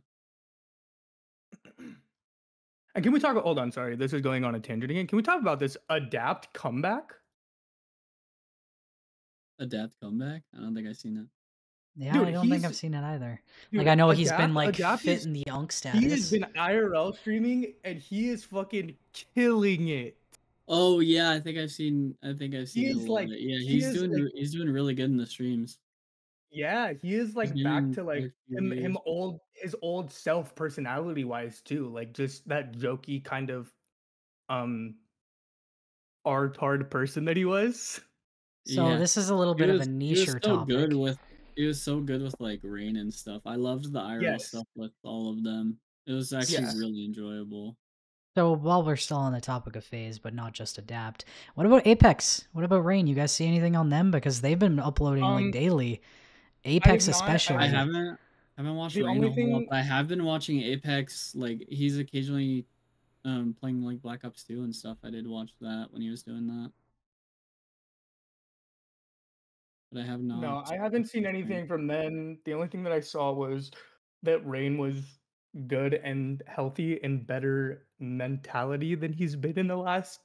Speaker 3: And can we talk? Hold on, sorry, this is going on a tangent again. Can we talk about this adapt comeback?
Speaker 1: Adapt comeback? I don't think I've seen that.
Speaker 2: Yeah,
Speaker 3: Dude,
Speaker 2: I don't think I've seen it either. Like,
Speaker 3: dude,
Speaker 2: I know he's been like
Speaker 3: Adapt
Speaker 2: fit
Speaker 3: is
Speaker 2: in the Unk
Speaker 3: he has
Speaker 2: status.
Speaker 3: been IRL streaming and he is fucking killing it.
Speaker 1: Oh yeah, I think I've seen
Speaker 3: He
Speaker 1: a
Speaker 3: is
Speaker 1: little
Speaker 3: like
Speaker 1: bit. Yeah,
Speaker 3: he is like
Speaker 1: he's doing really good in the streams.
Speaker 3: yeah, he is
Speaker 1: He's
Speaker 3: like back
Speaker 1: getting
Speaker 3: to like
Speaker 1: quite a few views.
Speaker 3: his old self personality wise too. Like just that jokey kind of um hard person that he was.
Speaker 2: So
Speaker 1: Yeah.
Speaker 2: this is a little bit of a
Speaker 1: He was
Speaker 2: nicher
Speaker 1: so good
Speaker 2: topic.
Speaker 1: with like Rain and stuff. I loved the IRL
Speaker 3: Yes.
Speaker 1: stuff with all of them. It was actually
Speaker 3: Yes.
Speaker 1: really enjoyable.
Speaker 2: So while we're still on the topic of phase, but not just adapt, what about Apex? What about Rain? You guys see anything on them? Because they've been uploading like daily. Apex
Speaker 1: I
Speaker 2: especially.
Speaker 1: haven't watched
Speaker 3: The
Speaker 1: Rain a
Speaker 3: only
Speaker 1: whole lot,
Speaker 3: thing
Speaker 1: but I have been watching Apex. Like he's occasionally playing like Black Ops 2 and stuff. I did watch that when he was doing that. But I have
Speaker 3: no,
Speaker 1: not
Speaker 3: I haven't seen
Speaker 1: watched Rain.
Speaker 3: anything from them. The only thing that I saw was that Rain was good and healthy and better mentality than he's been in the last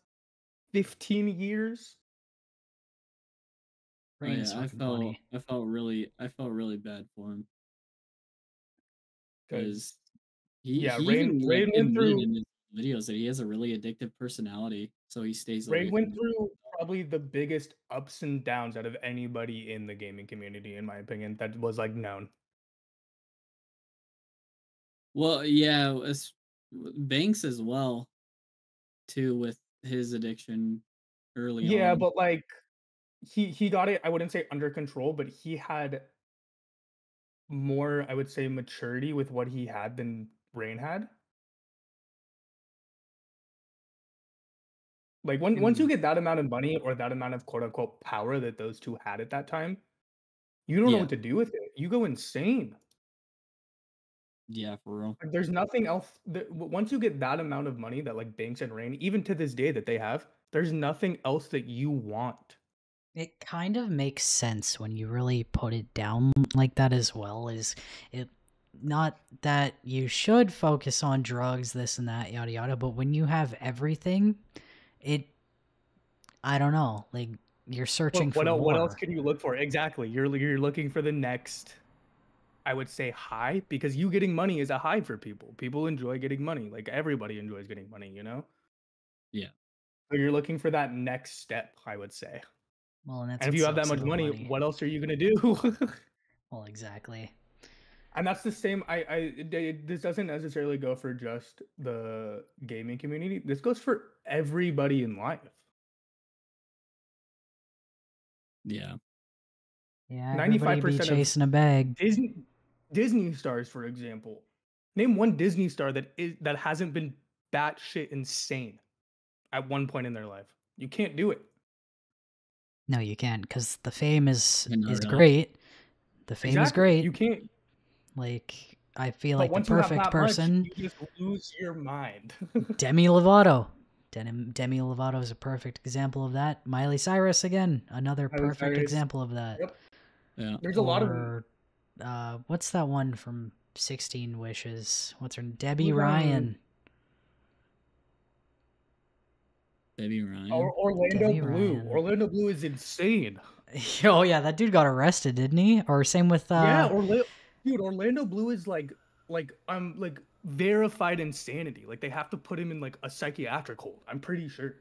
Speaker 3: 15 years.
Speaker 1: Oh
Speaker 2: Rain's
Speaker 1: yeah,
Speaker 2: fucking funny.
Speaker 1: I felt really bad for him
Speaker 3: Because
Speaker 1: because
Speaker 3: yeah,
Speaker 1: he even like admitted in his videos that he has a really addictive personality, so he stays
Speaker 3: Rain
Speaker 1: away from
Speaker 3: went
Speaker 1: it.
Speaker 3: through probably the biggest ups and downs out of anybody in the gaming community, in my opinion, that was like known.
Speaker 1: Well, yeah, Banks as well too with his addiction early
Speaker 3: Yeah,
Speaker 1: on.
Speaker 3: but like he got it, I wouldn't say under control, but he had more, I would say, maturity with what he had than Rain had. Like once you
Speaker 1: Mm,
Speaker 3: get that amount of money or that amount of quote unquote power that those two had at that time, you don't know
Speaker 1: yeah,
Speaker 3: what to do with it. You go insane.
Speaker 1: yeah, for real.
Speaker 3: Like, there's nothing else that once you get that amount of money that like Banks and Rain, even to this day that they have, there's nothing else that you want.
Speaker 2: It kind of makes sense when you really put it down like that as well. Is it not that you should focus on drugs, this and that, yada yada, but when you have everything, it I don't know, like you're searching for
Speaker 3: What else
Speaker 2: more.
Speaker 3: could you look for? Exactly. You're looking for the next, I would say, high, because you getting money is a high for people. People enjoy getting money. Like everybody enjoys getting money, you know?
Speaker 1: Yeah.
Speaker 3: So you're looking for that next step, I would say.
Speaker 2: Well, and that's
Speaker 3: And if
Speaker 2: what
Speaker 3: you have that
Speaker 2: sucks
Speaker 3: much
Speaker 2: about
Speaker 3: money,
Speaker 2: money.
Speaker 3: what else are you gonna do?
Speaker 2: Well, exactly.
Speaker 3: And that's the same. This doesn't necessarily go for just the gaming community. This goes for everybody in life.
Speaker 2: Yeah,
Speaker 1: Yeah.
Speaker 2: everybody be
Speaker 3: 95% of
Speaker 2: chasing a bag.
Speaker 3: Disney stars, for example. Name one Disney star that hasn't been batshit insane at one point in their life. You can't do it.
Speaker 2: No, you can't, because the fame is
Speaker 1: Yeah, not really.
Speaker 2: great. The fame is
Speaker 3: Exactly.
Speaker 2: great.
Speaker 3: You can't.
Speaker 2: Like, I feel
Speaker 3: But
Speaker 2: like the
Speaker 3: once you have
Speaker 2: perfect
Speaker 3: that much,
Speaker 2: person,
Speaker 3: you just lose your mind.
Speaker 2: Demi Lovato. Demi Lovato is a perfect example of that. Miley Cyrus, again, another
Speaker 3: Miley
Speaker 2: perfect
Speaker 3: Cyrus.
Speaker 2: example of that.
Speaker 3: Yep.
Speaker 1: Yeah.
Speaker 3: There's a lot of
Speaker 2: Or, what's that one from 16 Wishes? What's her name? Debbie
Speaker 3: who's
Speaker 2: Ryan.
Speaker 1: Debbie Ryan.
Speaker 3: Orlando
Speaker 2: Debbie
Speaker 3: Blue.
Speaker 2: Ryan.
Speaker 3: Orlando Blue is insane.
Speaker 2: Oh, yeah, that dude got arrested, didn't he? Or same with,
Speaker 3: Yeah, Orlando Blue is like verified insanity. Like they have to put him in like a psychiatric hold. I'm pretty sure.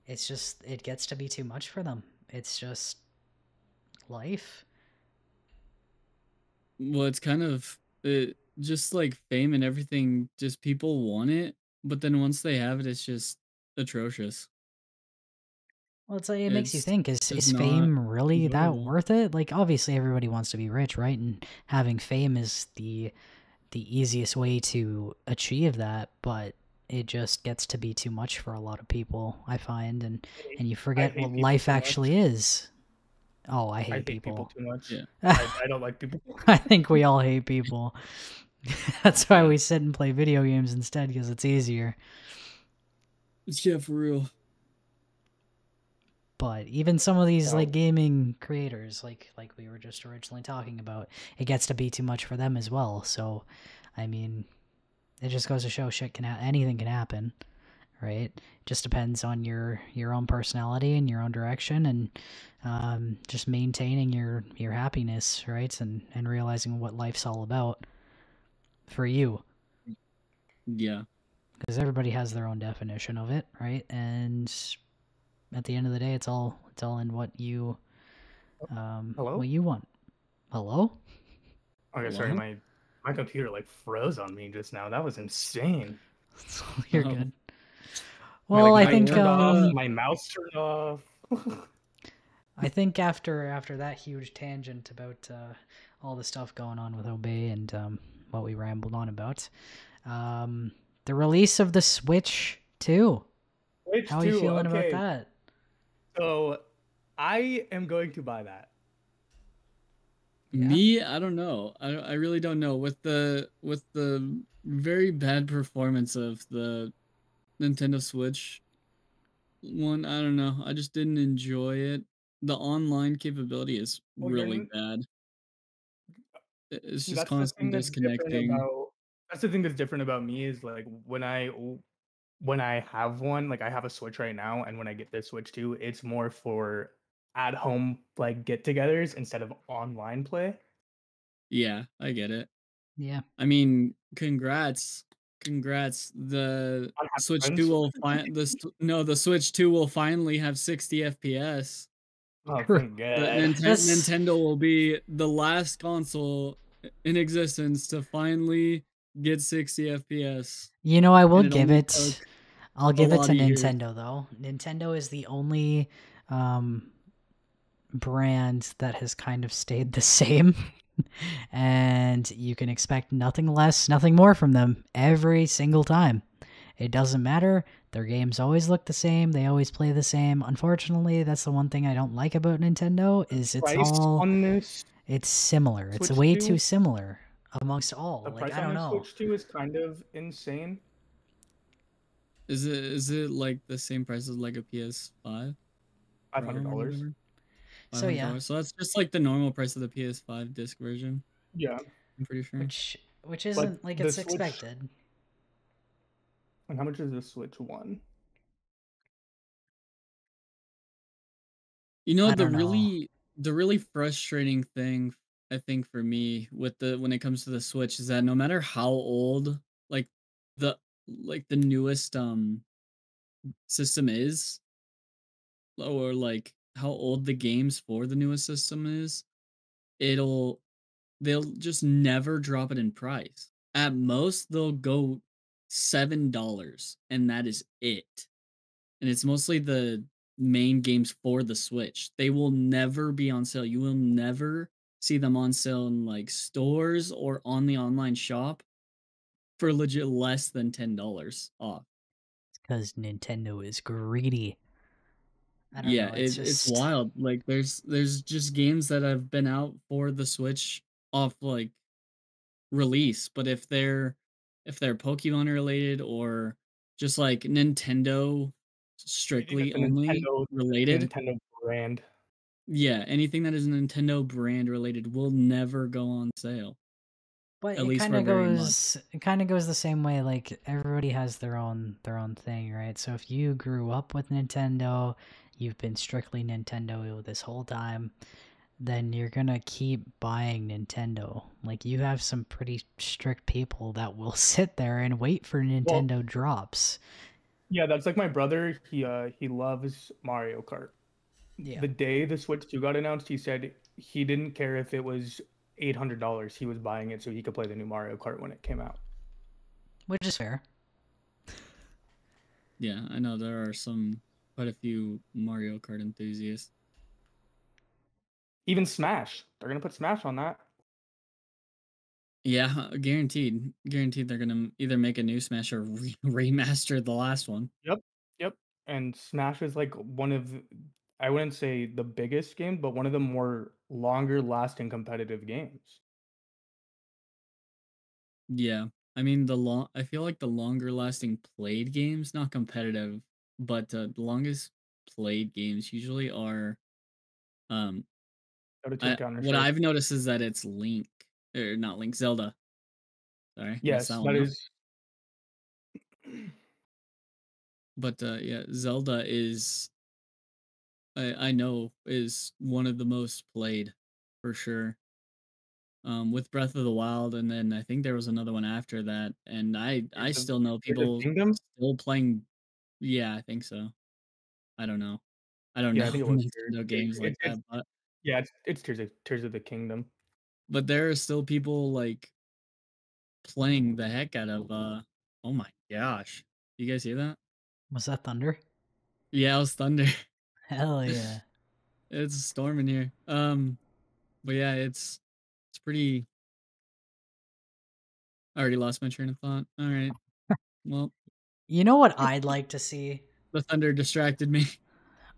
Speaker 2: it's just, it gets to be too much for them. It's just life.
Speaker 1: Well, it's kind of just like fame and everything, just people want it, but then once they have it, it's just atrocious.
Speaker 2: Well, it's like, it makes you
Speaker 1: It's
Speaker 2: think, is
Speaker 1: just not
Speaker 2: fame really that
Speaker 1: enjoyable.
Speaker 2: worth it? Like, obviously everybody wants to be rich, right? And having fame is the easiest way to achieve that, but it just gets to be too much for a lot of people, I find, and you
Speaker 3: I
Speaker 2: forget what
Speaker 3: hate people
Speaker 2: life
Speaker 3: too
Speaker 2: actually
Speaker 3: much.
Speaker 2: is. Oh, I
Speaker 3: I
Speaker 2: hate
Speaker 3: hate people
Speaker 2: people.
Speaker 3: too much.
Speaker 1: Yeah.
Speaker 3: I don't like people.
Speaker 2: I think we all hate people. That's why
Speaker 1: Yeah.
Speaker 2: we sit and play video games instead, because it's easier.
Speaker 1: Yeah, for real.
Speaker 2: But even some of these
Speaker 3: So,
Speaker 2: like gaming creators, like we were just originally talking about, it gets to be too much for them as well. So, I mean, it just goes to show anything can happen, right? It just depends on your own personality and your own direction, and just maintaining your happiness, right? And realizing what life's all about for you,
Speaker 1: Yeah.
Speaker 2: because everybody has their own definition of it, right? And at the end of the day, it's all in what you
Speaker 3: hello?
Speaker 2: want. Hello?
Speaker 3: Okay, sorry,
Speaker 1: What?
Speaker 3: my computer like froze on me just now. That was insane.
Speaker 2: You're
Speaker 1: Oh.
Speaker 2: good.
Speaker 3: My
Speaker 2: Well, I
Speaker 3: mic
Speaker 2: think
Speaker 3: turned off, my mouse turned off.
Speaker 2: after that huge tangent about all the stuff going on with Obey and what we rambled on about, the release of the Switch 2.
Speaker 3: Switch
Speaker 2: How are you
Speaker 3: 2,
Speaker 2: feeling about
Speaker 3: okay.
Speaker 2: that?
Speaker 3: So I am going to buy that.
Speaker 2: Yeah.
Speaker 1: Me, I don't know. I really don't know. With the very bad performance of the Nintendo Switch one, I don't know. I just didn't enjoy it. The online capability is
Speaker 3: Well,
Speaker 1: really bad. It's
Speaker 3: see,
Speaker 1: just
Speaker 3: that's the
Speaker 1: constant
Speaker 3: thing that's different
Speaker 1: disconnecting.
Speaker 3: about that's the thing that's different about me is like when I have one, like I have a Switch right now, and when I get this Switch 2, it's more for at home like get-togethers instead of online play.
Speaker 1: Yeah, I get it.
Speaker 2: Yeah.
Speaker 1: I mean, congrats. Congrats. The
Speaker 3: On having
Speaker 1: Switch 2
Speaker 3: friends.
Speaker 1: will the Switch 2 will finally have 60 FPS.
Speaker 3: Oh, thank
Speaker 1: The
Speaker 3: God.
Speaker 2: That's
Speaker 1: Nintendo will be the last console in existence to finally get 60 FPS.
Speaker 2: I
Speaker 1: And
Speaker 2: will
Speaker 1: it
Speaker 2: give
Speaker 1: only
Speaker 2: it.
Speaker 1: took
Speaker 2: I'll
Speaker 1: a
Speaker 2: give it
Speaker 1: lot
Speaker 2: to
Speaker 1: of years.
Speaker 2: Nintendo though. Nintendo is the only brand that has kind of stayed the same. And you can expect nothing less, nothing more from them every single time. It doesn't matter. Their games always look the same. They always play the same. Unfortunately, that's the one thing I don't like about Nintendo is
Speaker 3: Price on this
Speaker 2: it's similar. It's
Speaker 3: Switch
Speaker 2: way
Speaker 3: 2,
Speaker 2: too similar amongst all.
Speaker 3: the
Speaker 2: Like,
Speaker 3: price
Speaker 2: I
Speaker 3: on
Speaker 2: don't
Speaker 3: this
Speaker 2: know.
Speaker 3: Switch 2 is kind of insane.
Speaker 1: Is it like the same price as like a PS5 Pro or
Speaker 3: $500.
Speaker 1: whatever?
Speaker 2: So yeah,
Speaker 1: $500. So that's just like the normal price of the PS5 disc version.
Speaker 3: Yeah,
Speaker 1: I'm pretty sure.
Speaker 2: which
Speaker 3: but
Speaker 2: isn't like
Speaker 3: the
Speaker 2: it's
Speaker 3: Switch.
Speaker 2: expected.
Speaker 3: And how much is the Switch 1?
Speaker 1: You know,
Speaker 2: I don't know.
Speaker 1: the really frustrating thing I think for me with the when it comes to the Switch is that no matter how old like the the newest system is, or like how old the games for the newest system is, it'll they'll just never drop it in price. At most they'll go $7 and that is it. And it's mostly the main games for the Switch. They will never be on sale. You will never see them on sale in like stores or on the online shop for legit less than $10 off.
Speaker 2: Because Nintendo is greedy. I don't
Speaker 1: Yeah,
Speaker 2: know. It's
Speaker 1: it's
Speaker 2: just
Speaker 1: wild. Like there's just games that have been out for the Switch off like release, but if they're Pokemon related or just like Nintendo
Speaker 3: Anything
Speaker 1: strictly
Speaker 3: that's a
Speaker 1: only related,
Speaker 3: Nintendo brand.
Speaker 1: yeah, anything that is Nintendo brand related will never go on sale,
Speaker 2: but
Speaker 1: at least for very much.
Speaker 2: it kind of goes the same way. Like, everybody has their own thing, right? So if you grew up with Nintendo, you've been strictly Nintendo this whole time, then you're gonna keep buying Nintendo. Like, you have some pretty strict people that will sit there and wait for
Speaker 3: Well,
Speaker 2: Nintendo drops.
Speaker 3: yeah, that's like my brother. He loves Mario Kart.
Speaker 2: Yeah,
Speaker 3: The day the Switch 2 got announced, he said he didn't care if it was $800. He was buying it so he could play the new Mario Kart when it came out.
Speaker 2: which is fair.
Speaker 1: Yeah, I know there are some quite a few Mario Kart enthusiasts.
Speaker 3: Even Smash. They're gonna put Smash on that.
Speaker 1: Yeah, guaranteed. Guaranteed they're gonna either make a new Smash or remaster the last one.
Speaker 3: Yep. Yep. And Smash is like one of, I wouldn't say the biggest game, but one of the more longer lasting competitive games.
Speaker 1: Yeah. I mean, I feel like the longer lasting played games, not competitive, but the longest played games usually are um
Speaker 3: Go to Team Counter
Speaker 1: what
Speaker 3: Strike.
Speaker 1: I've noticed is that it's Link or not Link, Zelda. Sorry, messed
Speaker 3: Yes,
Speaker 1: that
Speaker 3: that
Speaker 1: one up.
Speaker 3: is.
Speaker 1: But yeah, Zelda is I know is one of the most played for sure. With Breath of the Wild, and then I think there was another one after that, and I still know
Speaker 3: Tears of
Speaker 1: people
Speaker 3: Kingdom.
Speaker 1: still playing. Yeah, I think so. I don't know. I don't
Speaker 3: Yeah,
Speaker 1: know
Speaker 3: I think it was Tears.
Speaker 1: Nintendo games like
Speaker 3: It's
Speaker 1: that, but
Speaker 3: yeah, it's Tears of the Kingdom.
Speaker 1: there are still people like playing the heck out of. Oh my gosh, you guys hear that?
Speaker 2: Was that thunder?
Speaker 1: Yeah, it was thunder.
Speaker 2: Hell yeah.
Speaker 1: It's a storm in here. But yeah, it's pretty. I already lost my train of thought. All right. Well,
Speaker 2: You know what I'd like to see?
Speaker 1: the thunder distracted me.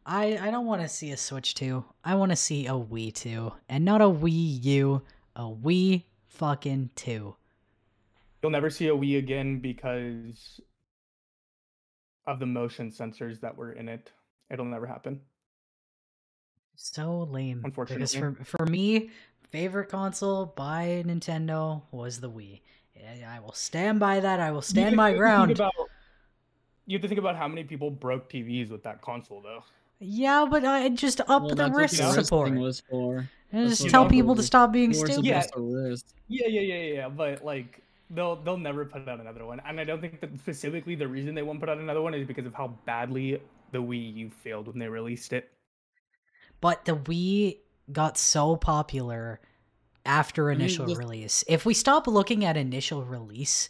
Speaker 2: I don't want to see a Switch 2. I want to see a Wii 2. And not a Wii U, a Wii fucking 2.
Speaker 3: You'll never see a Wii again because of the motion sensors that were in it. It'll never happen,
Speaker 2: So lame. Because
Speaker 3: unfortunately.
Speaker 2: for me, favorite console by Nintendo was the Wii. I will stand by that. I will stand my ground.
Speaker 3: You have to think about how many people broke TVs with that console, though.
Speaker 2: Yeah, but I just up
Speaker 1: Well,
Speaker 2: the
Speaker 1: that's what
Speaker 2: wrist
Speaker 1: the wrist
Speaker 2: support.
Speaker 1: thing was for.
Speaker 2: And
Speaker 1: That's
Speaker 2: just
Speaker 1: what
Speaker 2: tell
Speaker 1: that
Speaker 2: people to
Speaker 1: was
Speaker 2: stop being
Speaker 1: more
Speaker 2: stupid.
Speaker 1: supposed to wrist.
Speaker 3: Yeah. But like, they'll never put out another one, and I don't think that specifically the reason they won't put out another one is because of how badly the Wii U failed when they released it.
Speaker 2: But the Wii got so popular after initial release. If we stop looking at initial release,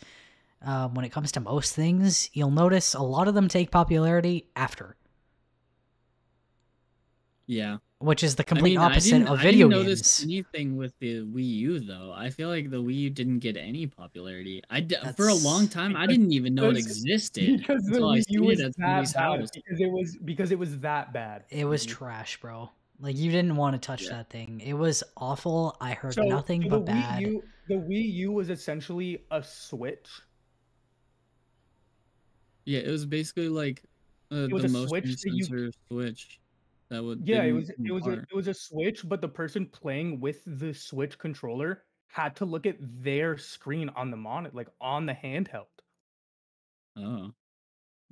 Speaker 2: when it comes to most things, you'll notice a lot of them take popularity after.
Speaker 1: Yeah.
Speaker 2: Which is the complete
Speaker 1: I
Speaker 2: opposite of
Speaker 1: I
Speaker 2: video
Speaker 1: didn't notice
Speaker 2: games.
Speaker 1: anything with the Wii U though. I feel like the Wii U didn't get any popularity. For a long time, I didn't even know it existed
Speaker 3: because the
Speaker 1: until I
Speaker 3: Wii U
Speaker 1: seen
Speaker 3: was
Speaker 1: it at
Speaker 3: that
Speaker 1: somebody's
Speaker 3: bad.
Speaker 1: house.
Speaker 3: Because it was that bad.
Speaker 2: It was trash, bro. Like, you didn't want to touch that thing. It was awful. I heard nothing but bad.
Speaker 3: The Wii U was essentially a Switch.
Speaker 1: Yeah, it was basically like
Speaker 3: It was
Speaker 1: the
Speaker 3: a
Speaker 1: motion
Speaker 3: Switch that you.
Speaker 1: sensor Switch that would
Speaker 3: Yeah,
Speaker 1: didn't come apart.
Speaker 3: it was a Switch, but the person playing with the Switch controller had to look at their screen on the monitor, like on the handheld.
Speaker 1: Oh.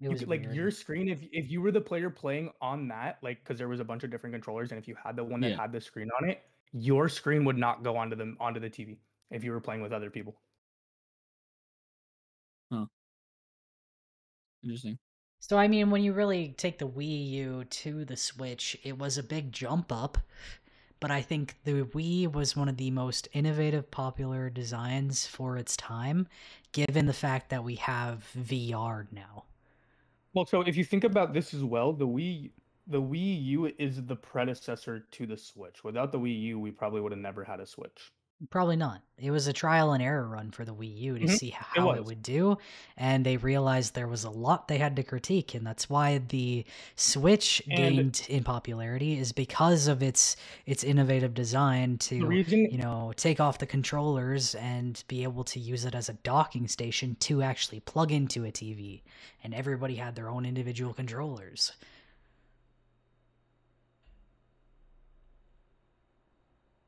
Speaker 2: It was
Speaker 3: Like
Speaker 2: weird.
Speaker 3: your screen, if you were the player playing on that, like because there was a bunch of different controllers, and if you had the one that had the screen on it, your screen would not go onto the TV if you were playing with other people.
Speaker 1: Huh. Interesting.
Speaker 2: So, I mean, when you really take the Wii U to the Switch, it was a big jump up. But I think the Wii was one of the most innovative, popular designs for its time, given the fact that we have VR now.
Speaker 3: Well, so if you think about this as well, the Wii U is the predecessor to the Switch. Without the Wii U, we probably would have never had a Switch.
Speaker 2: Probably not. It was a trial and error run for the Wii U to see how it
Speaker 3: was.
Speaker 2: would do, and they realized there was a lot they had to critique, and that's why the Switch gained in popularity, is because of its innovative design to take off the controllers and be able to use it as a docking station to actually plug into a TV, and everybody had their own individual controllers.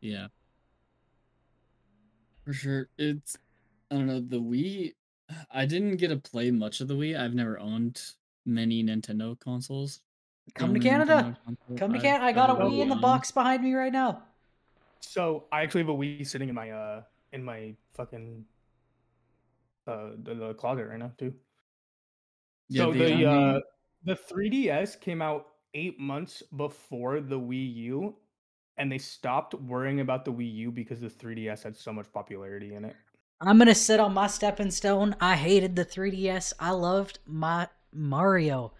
Speaker 1: Yeah. For sure. I don't know, the Wii, I didn't get to play much of the Wii. I've never owned many Nintendo consoles.
Speaker 2: Come to Canada. Come to Canada. I got a Wii in the box behind me right now.
Speaker 3: So I actually have a Wii sitting in my fucking the closet right now too.
Speaker 1: Yeah,
Speaker 3: so the 3DS came out 8 months before the Wii U, and they stopped worrying about the Wii U because the 3DS had so much popularity in it.
Speaker 2: I'm going to sit on my stepping stone. I hated the 3DS. I loved my Mario.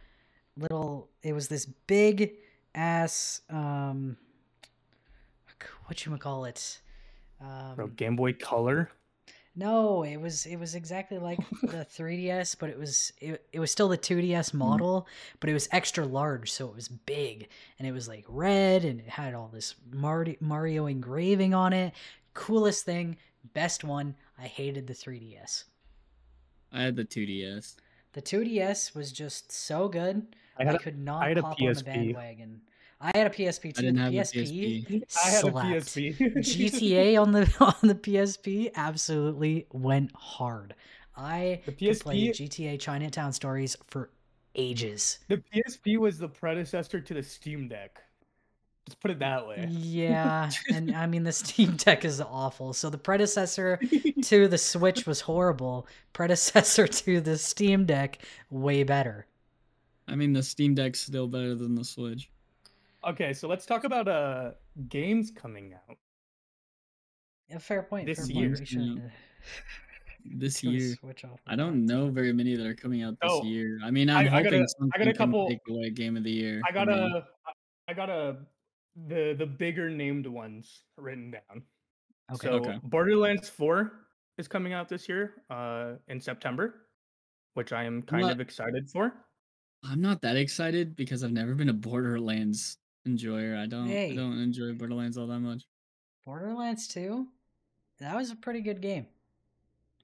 Speaker 2: It was this big ass whatchamacallit?
Speaker 3: Bro, Game Boy Color.
Speaker 2: No, it was exactly like the 3DS, but it was still the 2DS model, but it was extra large, so it was big, and it was like red, and it had all this Mario engraving on it. Coolest thing, best one. I hated the 3DS.
Speaker 1: I had the 2DS.
Speaker 2: The 2DS was just so good. I could
Speaker 3: I
Speaker 2: not
Speaker 3: had a
Speaker 2: hop on the
Speaker 3: PSP.
Speaker 2: bandwagon. I had a PSP
Speaker 1: I
Speaker 2: too.
Speaker 1: didn't
Speaker 2: The
Speaker 1: have a
Speaker 2: PSP
Speaker 1: PSP.
Speaker 3: I had a
Speaker 2: slapped.
Speaker 3: PSP.
Speaker 2: GTA on the PSP absolutely went hard. I
Speaker 3: The
Speaker 2: could play
Speaker 3: PSP
Speaker 2: GTA Chinatown Stories for ages.
Speaker 3: the PSP was the predecessor to the Steam Deck. Let's put it that way.
Speaker 2: Yeah, and I mean the Steam Deck is awful. So the predecessor to the Switch was horrible. Predecessor to the Steam Deck, way better.
Speaker 1: I mean, the Steam Deck's still better than the Switch.
Speaker 3: Okay, so let's talk about games coming out
Speaker 2: Yeah, fair point.
Speaker 3: this
Speaker 2: Fair
Speaker 3: year.
Speaker 2: point. We should
Speaker 1: This
Speaker 2: do a
Speaker 1: year.
Speaker 2: Switch off.
Speaker 1: I don't know very many that are coming out this
Speaker 3: Oh,
Speaker 1: year. I mean, I'm
Speaker 3: I got
Speaker 1: hoping
Speaker 3: a
Speaker 1: something can
Speaker 3: couple.
Speaker 1: take away Game of the Year.
Speaker 3: I
Speaker 1: for me.
Speaker 3: got the bigger named ones written down.
Speaker 2: Okay.
Speaker 3: So
Speaker 1: Okay.
Speaker 3: Borderlands 4 is coming out this year, in September, which I am kind of excited for.
Speaker 1: I'm not that excited because I've never been a Borderlands enjoyer. I don't enjoy Borderlands all that much.
Speaker 2: Borderlands 2? That was a pretty good game.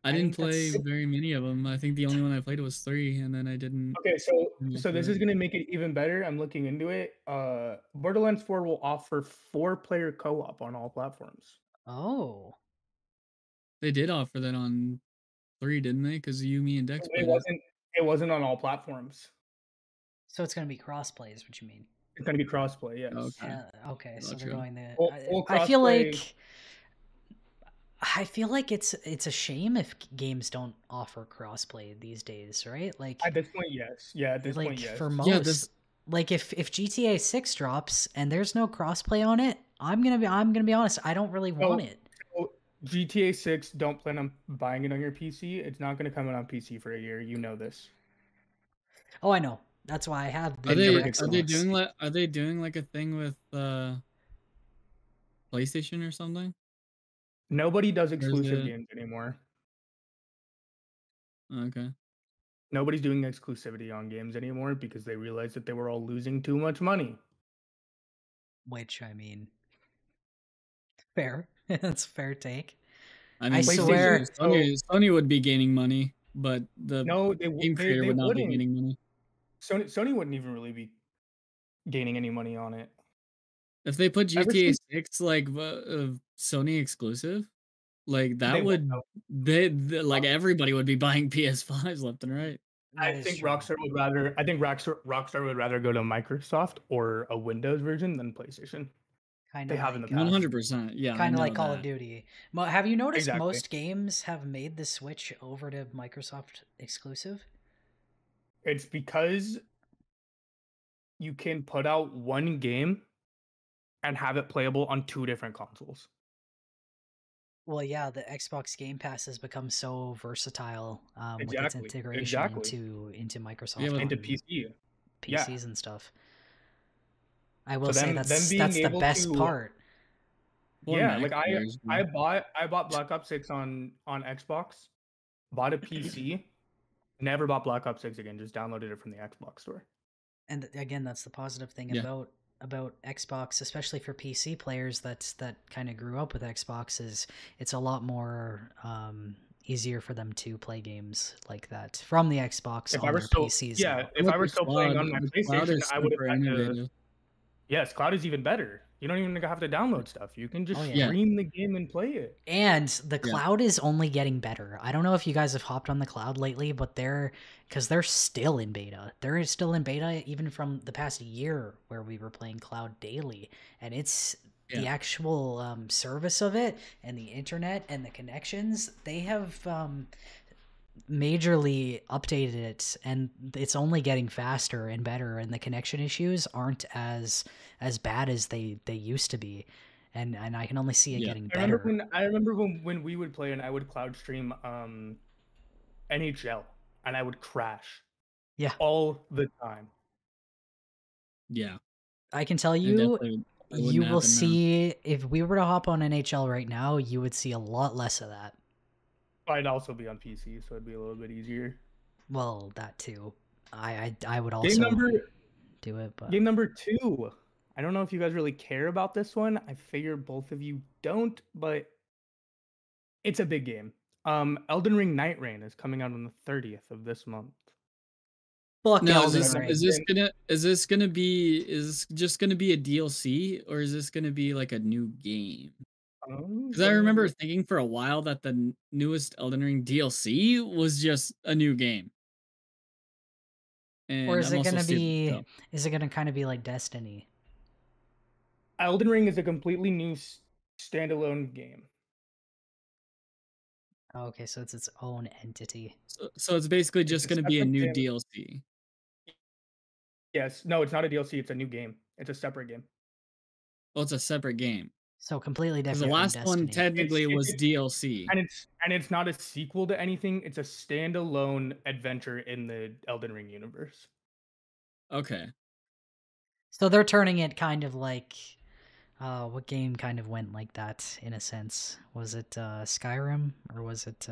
Speaker 1: I didn't play very many of them. I think the only one I played was 3, and then I didn't.
Speaker 3: Okay, so this is gonna make it even better. I'm looking into it. Borderlands 4 will offer 4-player co-op on all platforms.
Speaker 2: Oh.
Speaker 1: They did offer that on 3, didn't they? Because you, me, and Dex played it.
Speaker 3: It wasn't on all platforms.
Speaker 2: So it's going to be crossplay, is what you mean?
Speaker 3: It's gonna be crossplay, yes.
Speaker 1: Okay.
Speaker 2: Okay, so they're
Speaker 1: Gotcha.
Speaker 2: going there.
Speaker 3: Full
Speaker 2: I feel
Speaker 3: crossplay.
Speaker 2: like it's a shame if games don't offer crossplay these days, right? Like
Speaker 3: At this point, yes. Yeah, at this point, yes.
Speaker 2: For most, like if GTA 6 drops and there's no crossplay on it, I'm gonna be honest, I don't really want it.
Speaker 3: So GTA 6, don't plan on buying it on your PC. It's not gonna come out on PC for a year. You know this.
Speaker 2: Oh, I know. That's why I have the
Speaker 1: Are
Speaker 2: Xbox.
Speaker 1: they doing like a thing with PlayStation or something?
Speaker 3: Nobody does exclusive games anymore.
Speaker 1: Okay.
Speaker 3: Nobody's doing exclusivity on games anymore because they realized that they were all losing too much money.
Speaker 2: Which, I mean, fair. That's a fair take.
Speaker 1: I mean,
Speaker 2: swear
Speaker 1: Sony would be gaining money, but the game creator would not be gaining money.
Speaker 3: Sony wouldn't even really be gaining any money on it.
Speaker 1: If they put GTA 6 like Sony exclusive, like that would like everybody would be buying PS5s left and right.
Speaker 3: I think Rockstar would rather go to Microsoft or a Windows version than PlayStation. They have in the past.
Speaker 1: 100%. Yeah.
Speaker 2: Kind of like Call of Duty. Have you noticed most games have made the switch over to Microsoft exclusive?
Speaker 3: It's because you can put out one game and have it playable on 2 different consoles.
Speaker 2: Well, yeah, the Xbox Game Pass has become so versatile with its integration into Microsoft,
Speaker 3: into PCs
Speaker 2: and stuff. I will say that's the best part.
Speaker 3: Yeah, like I bought Black Ops 6 on Xbox, bought a PC, never bought Black Ops 6 again, just downloaded it from the Xbox store.
Speaker 2: And again, that's the positive thing about Xbox, especially for PC players that kind of grew up with Xbox, is it's a lot more easier for them to play games like that from the Xbox on their PCs.
Speaker 3: Yeah, if I were still playing on my PlayStation, I would have had to. Yes, cloud is even better. You don't even have to download stuff. You can just stream the game and play it.
Speaker 2: And the cloud is only getting better. I don't know if you guys have hopped on the cloud lately, but they're still in beta. They're still in beta even from the past year where we were playing cloud daily. And it's the actual service of it and the internet and the connections. They have majorly updated it, and it's only getting faster and better, and the connection issues aren't as bad as they used to be, and I can only see it getting better.
Speaker 3: I remember when we would play and I would cloud stream NHL and I would crash all the time.
Speaker 1: Yeah,
Speaker 2: I can tell
Speaker 1: it
Speaker 2: you,
Speaker 1: definitely
Speaker 2: you
Speaker 1: wouldn't
Speaker 2: will
Speaker 1: happen now.
Speaker 2: see, if we were to hop on NHL right now, you would see a lot less of that.
Speaker 3: I'd also be on PC, so it'd be a little bit easier.
Speaker 2: Well, that too. I would
Speaker 3: Game
Speaker 2: also
Speaker 3: number
Speaker 2: do it, but
Speaker 3: game number 2. I don't know if you guys really care about this one. I figure both of you don't, but it's a big game. Elden Ring Night Rain is coming out on the 30th of this month.
Speaker 2: fuck
Speaker 1: Now,
Speaker 2: Elden
Speaker 3: I know
Speaker 2: Ring.
Speaker 1: is this gonna be is this just gonna be a DLC, or is this gonna be like a new game? Because I
Speaker 3: Go ahead.
Speaker 1: remember thinking for a while that the newest Elden Ring DLC was just a new game,
Speaker 2: Or
Speaker 1: and
Speaker 2: is
Speaker 1: I'm
Speaker 2: it
Speaker 1: also
Speaker 2: gonna
Speaker 1: stupid.
Speaker 2: be?
Speaker 1: So.
Speaker 2: Is it gonna kind of be like Destiny?
Speaker 3: Elden Ring is a completely new standalone game.
Speaker 2: Okay, so it's its own entity.
Speaker 1: So it's basically
Speaker 3: It's
Speaker 1: just
Speaker 3: a
Speaker 1: gonna be a
Speaker 3: separate
Speaker 1: new
Speaker 3: game.
Speaker 1: DLC.
Speaker 3: Yes, no, it's not a DLC. It's a new game. It's a separate game.
Speaker 1: Well, it's a separate game
Speaker 2: So completely
Speaker 1: because the
Speaker 2: different from
Speaker 1: last one
Speaker 2: Destiny.
Speaker 1: technically was DLC.
Speaker 3: And it's not a sequel to anything. It's a standalone adventure in the Elden Ring universe.
Speaker 1: Okay.
Speaker 2: So they're turning it kind of like, what game kind of went like that in a sense? Was it Skyrim or was it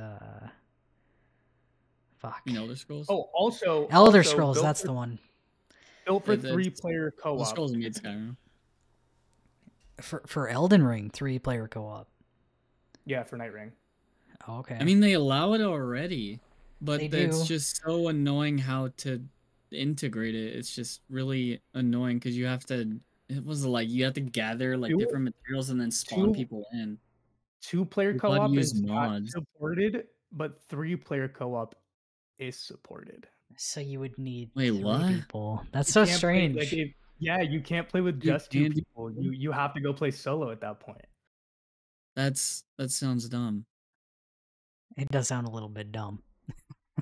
Speaker 2: fuck?
Speaker 1: Elder Scrolls.
Speaker 3: Oh,
Speaker 2: Elder
Speaker 3: also
Speaker 2: Scrolls, that's the one.
Speaker 3: built for
Speaker 1: It's
Speaker 3: 3-player
Speaker 1: Elder
Speaker 3: co-op.
Speaker 1: Scrolls made Skyrim.
Speaker 2: For Elden Ring, 3-player co-op.
Speaker 3: Yeah, for Night Ring.
Speaker 2: Oh, okay.
Speaker 1: I mean, they allow it already, but
Speaker 2: They
Speaker 1: it's
Speaker 2: do.
Speaker 1: just so annoying how to integrate it. It's just really annoying because you have to. It was like you have to gather like
Speaker 3: Two-
Speaker 1: different materials and then spawn
Speaker 3: two-
Speaker 1: people in.
Speaker 3: 2-player
Speaker 1: People had to
Speaker 3: co-op
Speaker 1: use
Speaker 3: is not
Speaker 1: mods.
Speaker 3: supported, but 3-player co-op is supported.
Speaker 2: So you would need
Speaker 1: Wait,
Speaker 2: 3
Speaker 1: what?
Speaker 2: people. That's
Speaker 3: You
Speaker 2: so
Speaker 3: can't play-
Speaker 2: strange.
Speaker 3: yeah, you can't play with
Speaker 1: You
Speaker 3: just 2
Speaker 1: can't do-
Speaker 3: people. You have to go play solo at that point.
Speaker 1: That sounds dumb.
Speaker 2: It does sound a little bit dumb.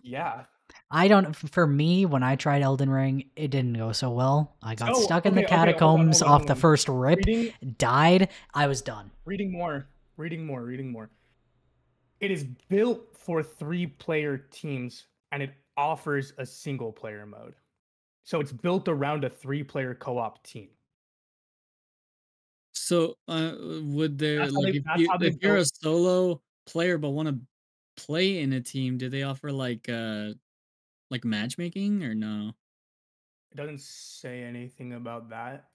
Speaker 3: Yeah.
Speaker 2: I don't. For me, when I tried Elden Ring, it didn't go so well. I got
Speaker 3: So,
Speaker 2: stuck in the
Speaker 3: okay, hold on,
Speaker 2: catacombs
Speaker 3: hold on,
Speaker 2: off
Speaker 3: hold
Speaker 2: the
Speaker 3: on.
Speaker 2: first rip, died. I was done.
Speaker 3: Reading more. It is built for 3-player teams, and it offers a single-player mode. So it's built around a 3-player co-op team.
Speaker 1: So, would there
Speaker 3: That's how
Speaker 1: like
Speaker 3: they- that's how they
Speaker 1: if you're a
Speaker 3: built-
Speaker 1: solo player but want to play in a team, do they offer like matchmaking or no?
Speaker 3: It doesn't say anything about that.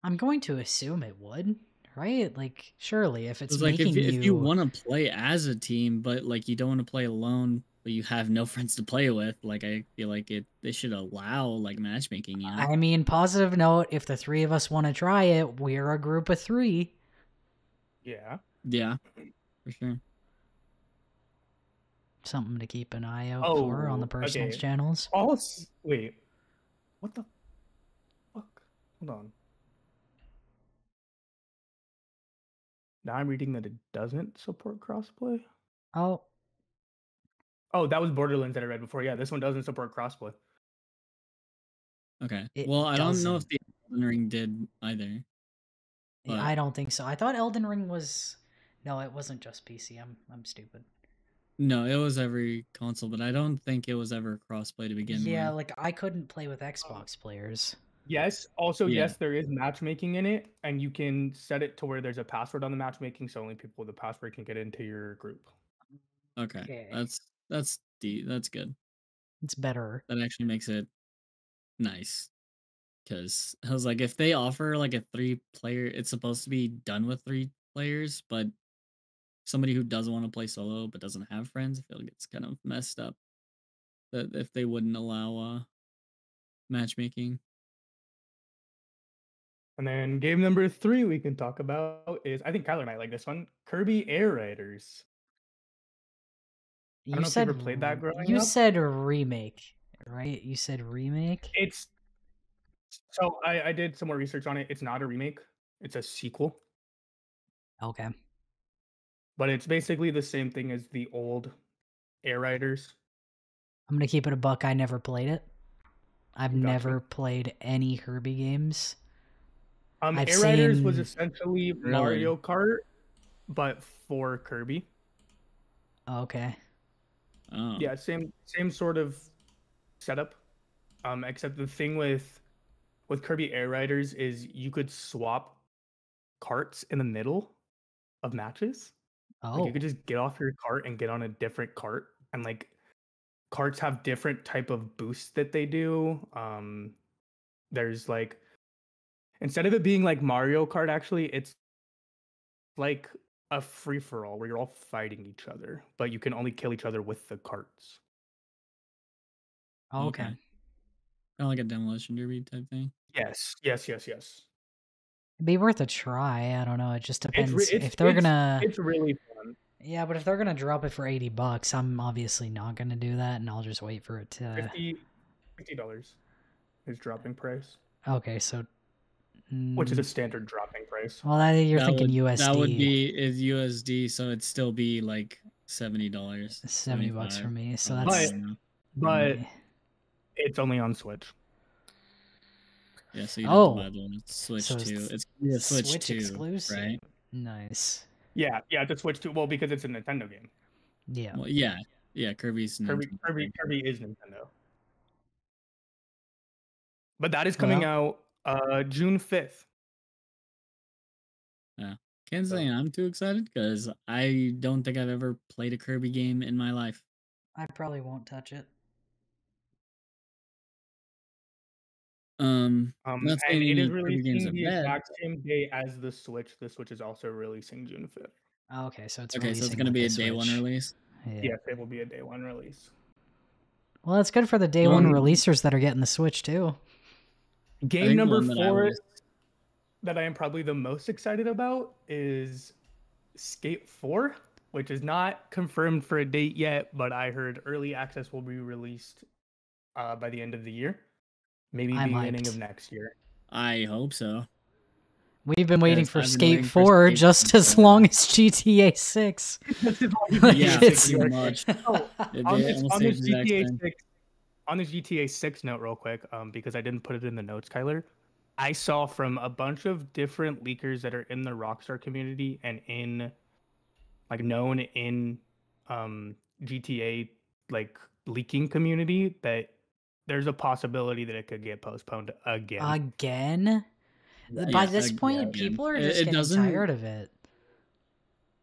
Speaker 2: I'm going to assume it would, right? Like, surely, if it's
Speaker 1: It's like
Speaker 2: making
Speaker 1: if you want to play as a team, but like you don't want to play alone, but you have no friends to play with, like I feel like they should allow like matchmaking.
Speaker 2: I mean, positive note, if the 3 of us want to try it, we're a group of 3.
Speaker 3: Yeah.
Speaker 1: Yeah, for sure.
Speaker 2: Something to keep an eye out for on the personal
Speaker 3: okay.
Speaker 2: channels.
Speaker 3: Wait. What the fuck? Hold on. Now I'm reading that it doesn't support crossplay.
Speaker 2: Oh,
Speaker 3: That was Borderlands that I read before. Yeah, this one doesn't support crossplay.
Speaker 1: Okay.
Speaker 2: it
Speaker 1: Well, I don't know if
Speaker 2: doesn't.
Speaker 1: the Elden Ring did either. But
Speaker 2: I don't think so. I thought Elden Ring was. No, it wasn't just PC. I'm stupid.
Speaker 1: no, it was every console, but I don't think it was ever crossplay to begin
Speaker 2: Yeah,
Speaker 1: with.
Speaker 2: like I couldn't play with Xbox players.
Speaker 3: Yes. Also,
Speaker 1: Yeah.
Speaker 3: yes, there is matchmaking in it, and you can set it to where there's a password on the matchmaking, so only people with a password can get into your group.
Speaker 1: Okay. That's good.
Speaker 2: It's better.
Speaker 1: That actually makes it nice. Because I was like, if they offer like a 3-player, it's supposed to be done with 3 players, but somebody who doesn't want to play solo but doesn't have friends, I feel like it's kind of messed up. That if they wouldn't allow matchmaking.
Speaker 3: And then game number 3 we can talk about is, I think Kyler and I like this one, Kirby Air Riders. I don't know if you ever played that growing
Speaker 2: You
Speaker 3: up.
Speaker 2: said remake, right? You said remake?
Speaker 3: So I did some more research on it. It's not a remake. It's a sequel.
Speaker 2: Okay.
Speaker 3: But it's basically the same thing as the old Air Riders.
Speaker 2: I'm going to keep it a buck. I never played it. I've
Speaker 3: Gotcha.
Speaker 2: never played any Kirby games.
Speaker 3: Air Riders was essentially Mario Kart, but for Kirby.
Speaker 2: Okay.
Speaker 1: Oh.
Speaker 3: Yeah, same sort of setup. Except the thing with with Kirby Air Riders is you could swap carts in the middle of matches. Like you
Speaker 2: Oh,
Speaker 3: could just get off your cart and get on a different cart, and like carts have different type of boosts that they do. There's like instead of it being like Mario Kart, actually, it's like a free for all where you're all fighting each other, but you can only kill each other with the carts.
Speaker 2: okay.
Speaker 1: Okay. Kind of like a demolition derby type thing.
Speaker 3: Yes, yes, yes, yes.
Speaker 2: It'd be worth a try. I don't know. It just
Speaker 3: It's
Speaker 2: depends if they're gonna.
Speaker 3: it's really fun.
Speaker 2: Yeah, but if they're gonna drop it for $80, I'm obviously not gonna do that, and I'll just wait for it to.
Speaker 3: $50 is dropping price,
Speaker 2: Okay, so.
Speaker 3: which is a standard dropping price.
Speaker 2: Well, you're thinking USD.
Speaker 1: That would be is USD, so it'd still be like $70.
Speaker 2: $70 for me. So
Speaker 1: probably,
Speaker 2: that's.
Speaker 1: I don't know.
Speaker 3: But it's only on Switch.
Speaker 1: Yeah, so you have to buy the Switch
Speaker 2: so
Speaker 1: too.
Speaker 2: it's
Speaker 1: It's gonna be a
Speaker 2: Switch
Speaker 1: Switch 2,
Speaker 2: exclusive.
Speaker 1: right?
Speaker 2: Nice.
Speaker 3: Yeah, it's a Switch too. Well, because it's a Nintendo game.
Speaker 2: Yeah.
Speaker 1: Well, yeah, Kirby's
Speaker 3: Kirby is Nintendo. But that is
Speaker 2: Well,
Speaker 3: coming out June 5th.
Speaker 1: Yeah, can't say I'm too excited because I don't think I've ever played a Kirby game in my life.
Speaker 2: I probably won't touch it.
Speaker 1: Not saying
Speaker 3: And it is
Speaker 1: any Kirby games
Speaker 3: releasing
Speaker 1: are
Speaker 3: the
Speaker 1: bad.
Speaker 3: exact same day as the Switch. The Switch is also releasing June 5th.
Speaker 2: Oh, okay, so it's
Speaker 1: Okay, so it's
Speaker 2: releasing
Speaker 1: gonna
Speaker 2: with
Speaker 1: be
Speaker 2: the
Speaker 1: a day one
Speaker 2: Switch.
Speaker 1: release.
Speaker 2: Yeah.
Speaker 3: Yes, it will be a day one release.
Speaker 2: Well, it's good for the day one releasers that are getting the Switch too.
Speaker 3: Game number 4 that I am probably the most excited about is Skate 4, which is not confirmed for a date yet, but I heard early access will be released by the end of the year, maybe beginning of next year.
Speaker 1: I hope so.
Speaker 2: We've been waiting for Skate 4 just as long as GTA 6.
Speaker 1: Yeah, pretty much.
Speaker 3: On this GTA 6 note, real quick, because I didn't put it in the notes, Kyler, I saw from a bunch of different leakers that are in the Rockstar community and in like known in GTA like leaking community that there's a possibility that it could get postponed again.
Speaker 2: Again? By this point, people are just getting tired of it.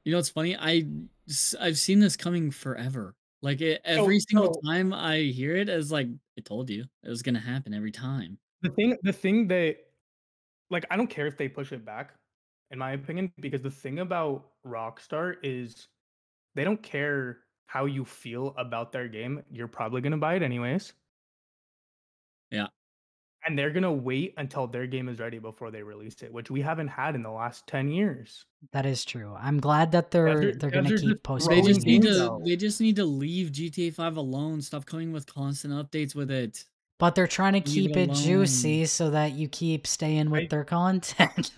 Speaker 1: You know, it's funny. I've seen this coming forever. Like every single time I hear it, it's like I told you it was gonna happen every time.
Speaker 3: The thing that, like, I don't care if they push it back, in my opinion, because the thing about Rockstar is they don't care how you feel about their game. You're probably gonna buy it anyways.
Speaker 1: Yeah.
Speaker 3: And they're gonna wait until their game is ready before they release it, which we haven't had in the last 10 years.
Speaker 2: That is true. I'm glad that they're gonna keep postponing.
Speaker 1: They just need to leave GTA 5 alone. Stop coming with constant updates with it.
Speaker 2: But they're trying to keep it juicy so that you keep staying with their content.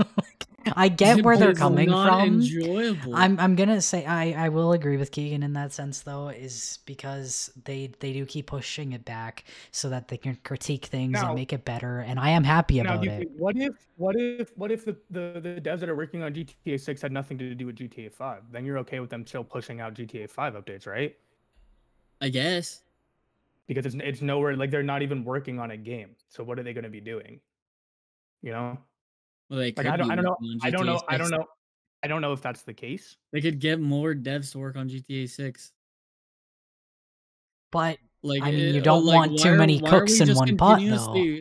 Speaker 2: I get where they're coming from.
Speaker 1: Enjoyable.
Speaker 2: I'm gonna say I will agree with Keegan in that sense though, is because they do keep pushing it back so that they can critique things and make it better, and I am happy about it.
Speaker 3: What if the devs that are working on GTA 6 had nothing to do with GTA 5? Then you're okay with them still pushing out GTA 5 updates, right?
Speaker 1: I guess.
Speaker 3: Because it's nowhere, like they're not even working on a game. So what are they going to be doing? You know?
Speaker 1: Well, they could
Speaker 3: I don't know if that's the case.
Speaker 1: They could get more devs to work on GTA 6.
Speaker 2: But like, I mean, you don't want too many cooks in one pot, though.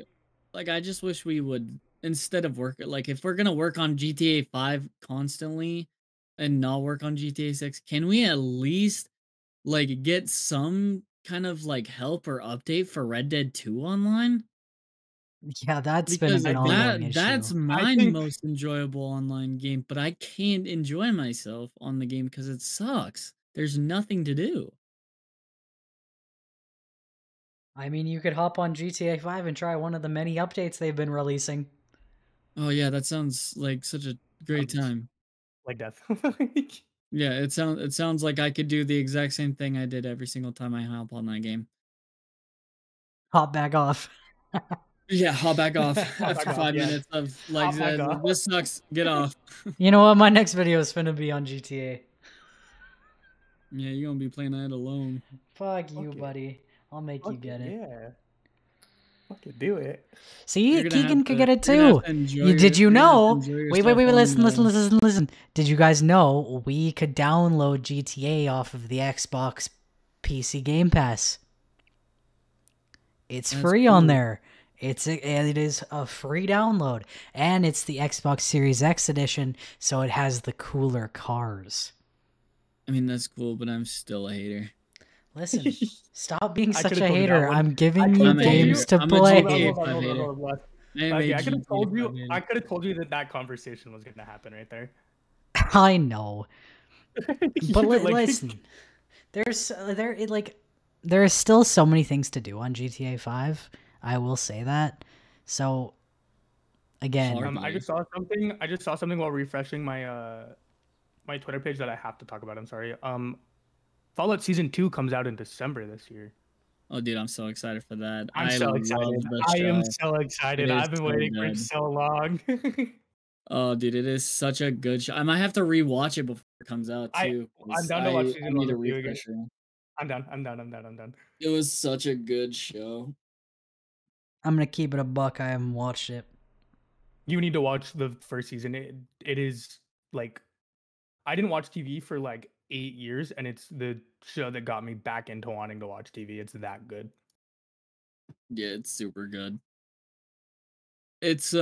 Speaker 1: Like, I just wish we would, instead of like, if we're gonna work on GTA 5 constantly and not work on GTA 6, can we at least like get some kind of like help or update for Red Dead 2 online?
Speaker 2: Yeah, that's been an ongoing issue.
Speaker 1: That's my most enjoyable online game, but I can't enjoy myself on the game because it sucks. There's nothing to do.
Speaker 2: I mean, you could hop on GTA 5 and try one of the many updates they've been releasing.
Speaker 1: Oh yeah, that sounds like such a great time.
Speaker 3: Like death.
Speaker 1: Yeah, it sounds like I could do the exact same thing I did every single time I hop on that game.
Speaker 2: Hop back off.
Speaker 1: Yeah, hop back off after 5 minutes of like this sucks. Get off.
Speaker 2: You know what? My next video is finna be on GTA.
Speaker 1: Yeah, you're gonna be playing that alone.
Speaker 2: Fuck you, buddy. I'll make you get it.
Speaker 3: Yeah. Fucking do it.
Speaker 2: See, Keegan could get it
Speaker 1: You're gonna have
Speaker 2: too.
Speaker 1: to enjoy
Speaker 2: Did you
Speaker 1: you're gonna have to
Speaker 2: know?
Speaker 1: enjoy
Speaker 2: Wait,
Speaker 1: yourself on
Speaker 2: listen. Did you guys know we could download GTA off of the Xbox PC Game Pass? It's
Speaker 1: That's
Speaker 2: free on
Speaker 1: cool.
Speaker 2: there. It is a free download, and it's the Xbox Series X edition, so it has the cooler cars.
Speaker 1: I mean, that's cool, but I'm still a hater.
Speaker 2: Listen, stop being
Speaker 3: I
Speaker 2: such
Speaker 3: could've
Speaker 2: a
Speaker 3: told you that
Speaker 2: hater.
Speaker 3: one.
Speaker 2: I'm
Speaker 3: I
Speaker 2: giving
Speaker 3: could've
Speaker 2: you
Speaker 1: I'm a
Speaker 3: told you-
Speaker 2: games to
Speaker 1: I'm a
Speaker 2: play.
Speaker 1: GTA
Speaker 3: Hold on,
Speaker 1: 5 hater.
Speaker 3: hold on.
Speaker 1: I am
Speaker 3: Okay,
Speaker 1: a
Speaker 3: I could have
Speaker 1: GTA
Speaker 3: told you.
Speaker 1: 5 hater.
Speaker 3: I could have told you that conversation was gonna happen right there.
Speaker 2: I know,
Speaker 3: You
Speaker 2: but
Speaker 3: did, like-
Speaker 2: listen, there is still so many things to do on GTA 5. I will say that. So again,
Speaker 1: Hard.
Speaker 3: I just saw something while refreshing my my Twitter page that I have to talk about. I'm sorry. Fallout Season 2 comes out in December this year.
Speaker 1: Oh, dude, I'm so excited for that.
Speaker 3: I'm so excited. I am so excited. I've been waiting for it so long.
Speaker 1: Oh, dude, it is such a good show. I might have to rewatch it before it comes out too.
Speaker 3: I'm down to watch
Speaker 1: I
Speaker 3: season
Speaker 1: need
Speaker 3: 1
Speaker 1: a
Speaker 3: with you again.
Speaker 1: refresher.
Speaker 3: I'm done.
Speaker 1: It was such a good show.
Speaker 2: I'm gonna keep it a buck. I haven't watched it.
Speaker 3: You need to watch the first season. It is like, I didn't watch TV for like 8 years, and it's the show that got me back into wanting to watch TV. It's that good.
Speaker 1: Yeah, it's super good. It's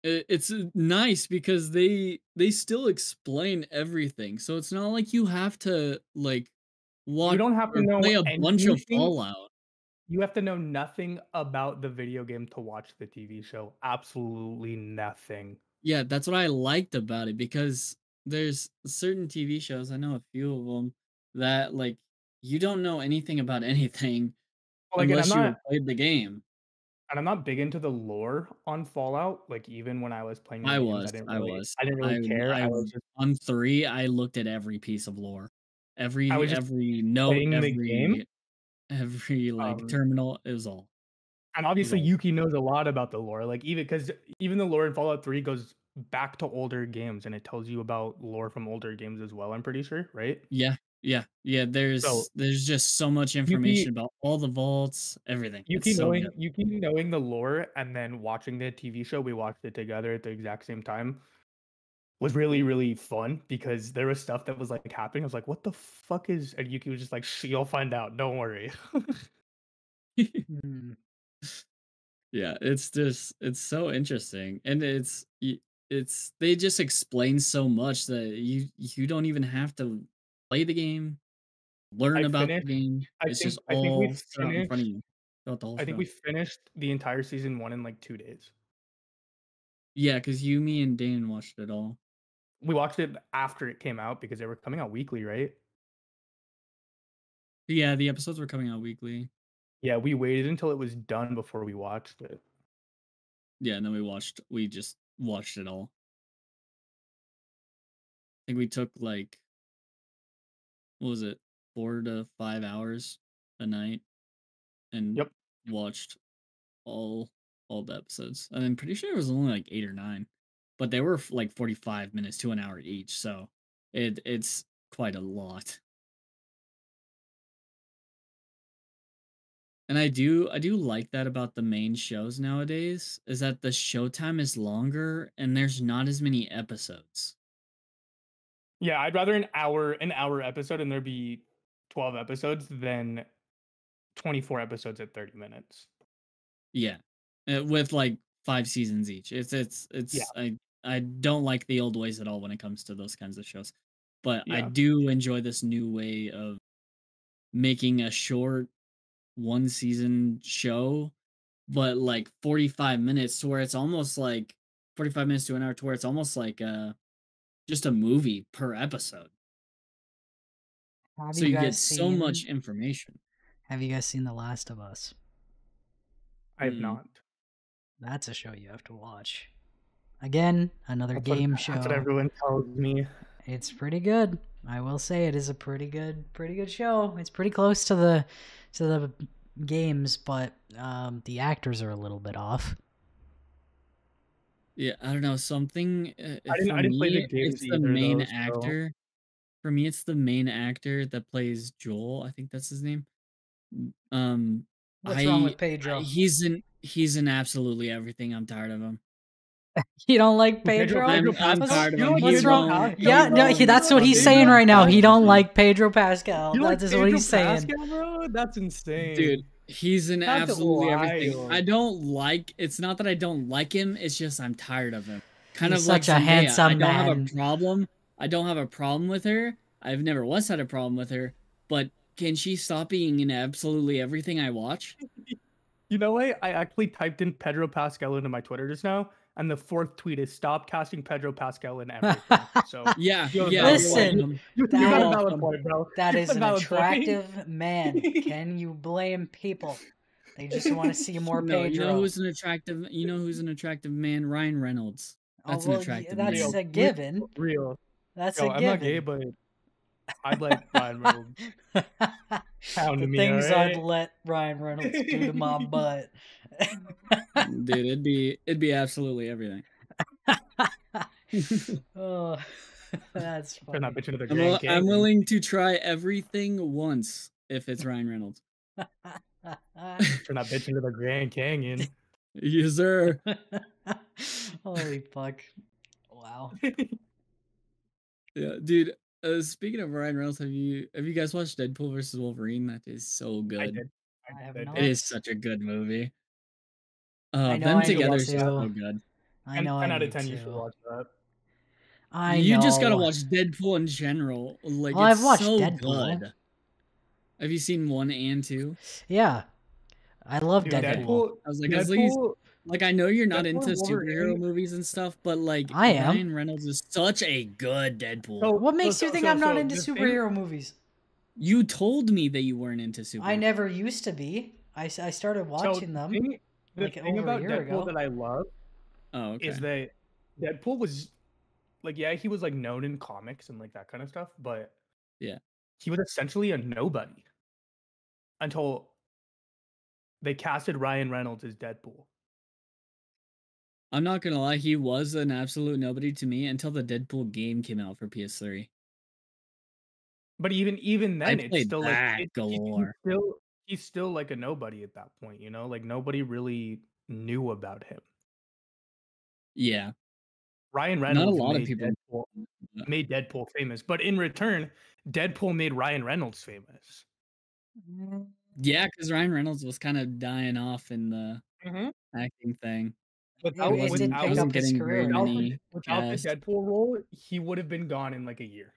Speaker 1: it's nice because they still explain everything. So it's not like you have to like watch
Speaker 3: You don't have to
Speaker 1: or
Speaker 3: know
Speaker 1: play a bunch of
Speaker 3: anything.
Speaker 1: Fallout.
Speaker 3: You have to know nothing about the video game to watch the TV show. Absolutely nothing.
Speaker 1: Yeah, that's what I liked about it because there's certain TV shows, I know a few of them, that like you don't know anything about anything
Speaker 3: Like,
Speaker 1: unless you have played the game.
Speaker 3: and I'm not big into the lore on Fallout. Like, even when I was playing the games, I didn't really care. I was just
Speaker 1: On 3, I looked at every piece of lore.
Speaker 3: I was just
Speaker 1: Every note,
Speaker 3: playing the game.
Speaker 1: every like terminal, it was all.
Speaker 3: And obviously Yuki knows a lot about the lore. Like, even the lore in Fallout 3 goes back to older games, and it tells you about lore from older games as well, I'm pretty sure, right?
Speaker 1: Yeah. There's just so much information about all the vaults, everything.
Speaker 3: Yuki
Speaker 1: It's so good.
Speaker 3: knowing the lore and then watching the TV show, we watched it together at the exact same time, was really, really fun because there was stuff that was like happening. I was like, what the fuck is, and Yuki was just like, you'll find out, don't worry.
Speaker 1: Yeah, it's so interesting, and it's they just explain so much that you don't even have to play the game, learn about the game. It's just all out in front of you throughout the whole
Speaker 3: I think
Speaker 1: show.
Speaker 3: we finished the entire season 1 in like 2 days.
Speaker 1: Yeah, because you, me, and Dan watched it all.
Speaker 3: We watched it after it came out because they were coming out weekly, right?
Speaker 1: Yeah, the episodes were coming out weekly.
Speaker 3: Yeah, we waited until it was done before we watched it.
Speaker 1: Yeah, and then we just watched it all. I think we took like, what was it, 4 to 5 hours a night and watched all the episodes. And I'm pretty sure it was only like 8 or 9, but they were like 45 minutes to an hour each, so it's quite a lot. And I do like that about the main shows nowadays, is that the showtime is longer and there's not as many episodes.
Speaker 3: Yeah, I'd rather an hour episode and there be 12 episodes than 24 episodes at 30 minutes.
Speaker 1: Yeah. With like 5 seasons each. I don't like the old ways at all when it comes to those kinds of shows. But I do enjoy this new way of making a short 1 season show, but like 45 minutes to where it's almost like 45 minutes to an hour to where it's almost like just a movie per episode. So you get so much information.
Speaker 2: Have you guys seen The Last of Us?
Speaker 3: I have not.
Speaker 2: That's a show you have to watch. Again, another game show.
Speaker 3: That's what everyone tells me.
Speaker 2: It's pretty good. I will say it is a pretty good show. It's pretty close to the games, but the actors are a little bit off.
Speaker 1: Yeah, I don't know, something
Speaker 3: I didn't play the games
Speaker 1: it's the main actor. For me, it's the main actor that plays Joel. I think that's his name.
Speaker 2: What's wrong with Pedro?
Speaker 1: He's in absolutely everything. I'm tired of him.
Speaker 2: You don't like Pedro?
Speaker 1: I'm tired of him.
Speaker 2: What's wrong?
Speaker 3: Pascal,
Speaker 2: Yeah, no, that's what he's saying right now. He don't like Pedro Pascal. That is what he's saying.
Speaker 3: Pascal, bro? That's insane.
Speaker 1: Dude, he's in
Speaker 3: That's
Speaker 1: absolutely everything.
Speaker 3: wild.
Speaker 1: I don't like. It's not that I don't like him. It's just I'm tired of him. Kind
Speaker 2: He's
Speaker 1: of like
Speaker 2: such a
Speaker 1: Zendaya.
Speaker 2: handsome
Speaker 1: I don't
Speaker 2: man.
Speaker 1: have a problem. I don't have a problem with her. I've never once had a problem with her. But can she stop being in absolutely everything I watch?
Speaker 3: You know what? I actually typed in Pedro Pascal into my Twitter just now, and the 4th tweet is stop casting Pedro Pascal in everything. So
Speaker 1: Yeah,
Speaker 3: you
Speaker 1: yeah.
Speaker 2: Listen,
Speaker 3: you got a valid point, bro.
Speaker 2: that
Speaker 3: You
Speaker 2: is
Speaker 3: got a
Speaker 2: an
Speaker 3: valid point.
Speaker 2: attractive man. Can you blame people? They just want to see more
Speaker 1: No,
Speaker 2: Pedro.
Speaker 1: you know who's an attractive man? Ryan Reynolds. That's an attractive man.
Speaker 2: That's a given.
Speaker 3: Real.
Speaker 2: That's
Speaker 3: Yo,
Speaker 2: a
Speaker 3: I'm
Speaker 2: given.
Speaker 3: not gay, but I'd let Ryan Reynolds pound
Speaker 2: The
Speaker 3: me,
Speaker 2: things
Speaker 3: alright?
Speaker 2: I'd let Ryan Reynolds do to my butt.
Speaker 1: Dude, it'd be absolutely everything.
Speaker 2: Oh, that's
Speaker 3: Turn that
Speaker 2: funny.
Speaker 3: bitch into the Grand
Speaker 1: I'm
Speaker 3: Canyon.
Speaker 1: willing to try everything once if it's Ryan Reynolds.
Speaker 3: Turn that bitch into the Grand Canyon.
Speaker 1: Yes, sir.
Speaker 2: Holy fuck. Wow.
Speaker 1: Yeah, dude. Speaking of Ryan Reynolds, have you guys watched Deadpool versus Wolverine? That is so good.
Speaker 3: I did.
Speaker 2: I have
Speaker 3: did.
Speaker 2: not.
Speaker 1: It is such a good movie.
Speaker 2: I know
Speaker 1: Them
Speaker 2: I need
Speaker 1: together
Speaker 2: to.
Speaker 1: is just so good.
Speaker 2: I know
Speaker 3: 10
Speaker 2: I
Speaker 3: out
Speaker 2: need
Speaker 3: of 10, you should
Speaker 2: to.
Speaker 3: watch that.
Speaker 1: You just gotta
Speaker 2: know.
Speaker 1: watch Deadpool in general. Like,
Speaker 2: Well,
Speaker 1: it's
Speaker 2: I've watched
Speaker 1: so
Speaker 2: Deadpool.
Speaker 1: good. Have you seen 1 and 2?
Speaker 2: Yeah. I love
Speaker 3: Dude,
Speaker 2: Deadpool.
Speaker 1: I was like, at least,
Speaker 3: Deadpool,
Speaker 1: like, I know you're not
Speaker 3: Deadpool
Speaker 1: into
Speaker 3: and
Speaker 1: superhero
Speaker 3: Wolverine-
Speaker 1: movies and stuff, but like,
Speaker 2: I am.
Speaker 1: Ryan Reynolds is such a good Deadpool.
Speaker 3: So-
Speaker 2: What makes you think I'm not into
Speaker 3: the thing-
Speaker 2: superhero movies?
Speaker 1: You told me that you weren't into superhero.
Speaker 2: I never used to be. I started watching them.
Speaker 3: The
Speaker 2: like
Speaker 3: thing
Speaker 2: over a
Speaker 3: about
Speaker 2: year
Speaker 3: Deadpool
Speaker 2: ago.
Speaker 3: that I love
Speaker 1: Oh, okay.
Speaker 3: is that Deadpool was like, yeah, he was like known in comics and like that kind of stuff, but
Speaker 1: Yeah.
Speaker 3: he was essentially a nobody until they casted Ryan Reynolds as Deadpool.
Speaker 1: I'm not gonna lie, he was an absolute nobody to me until the Deadpool game came out for PS3.
Speaker 3: But even then,
Speaker 1: I
Speaker 3: it's
Speaker 1: played
Speaker 3: still
Speaker 1: that
Speaker 3: like
Speaker 1: galore.
Speaker 3: he's still like a nobody at that point, you know? Like nobody really knew about him.
Speaker 1: Yeah.
Speaker 3: Ryan
Speaker 1: Not a
Speaker 3: Reynolds
Speaker 1: lot of people.
Speaker 3: made Deadpool famous, but in return, Deadpool made Ryan Reynolds famous.
Speaker 1: Yeah, because Ryan Reynolds was kind of dying off in the
Speaker 3: Mhm.
Speaker 1: acting thing.
Speaker 3: Without,
Speaker 2: Maybe it didn't
Speaker 3: without,
Speaker 2: pick
Speaker 1: wasn't
Speaker 2: up his
Speaker 1: getting very
Speaker 2: career.
Speaker 1: many
Speaker 3: without the
Speaker 1: cast.
Speaker 3: Deadpool role, he would have been gone in like a year.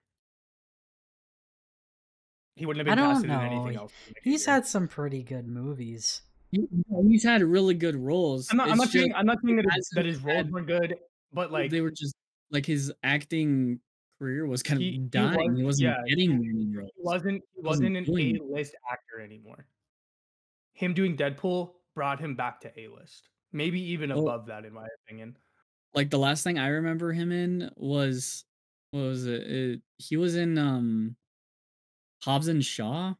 Speaker 3: He wouldn't have
Speaker 2: I
Speaker 3: been
Speaker 2: don't
Speaker 3: casted in
Speaker 2: know.
Speaker 3: anything else. in, like, a
Speaker 2: He's
Speaker 3: year.
Speaker 2: had some pretty good movies.
Speaker 1: He's had really good roles.
Speaker 3: I'm not
Speaker 1: It's
Speaker 3: saying
Speaker 1: just
Speaker 3: that his roles were good, but like
Speaker 1: they were just like his acting career was kind
Speaker 3: he
Speaker 1: of dying. He wasn't
Speaker 3: yeah,
Speaker 1: getting many roles.
Speaker 3: he wasn't an
Speaker 1: doing it.
Speaker 3: A-list actor anymore. Him doing Deadpool brought him back to A-list. Maybe even
Speaker 1: Oh.
Speaker 3: above that, in my opinion.
Speaker 1: Like the last thing I remember him in was what was it? He was in Hobbs and Shaw,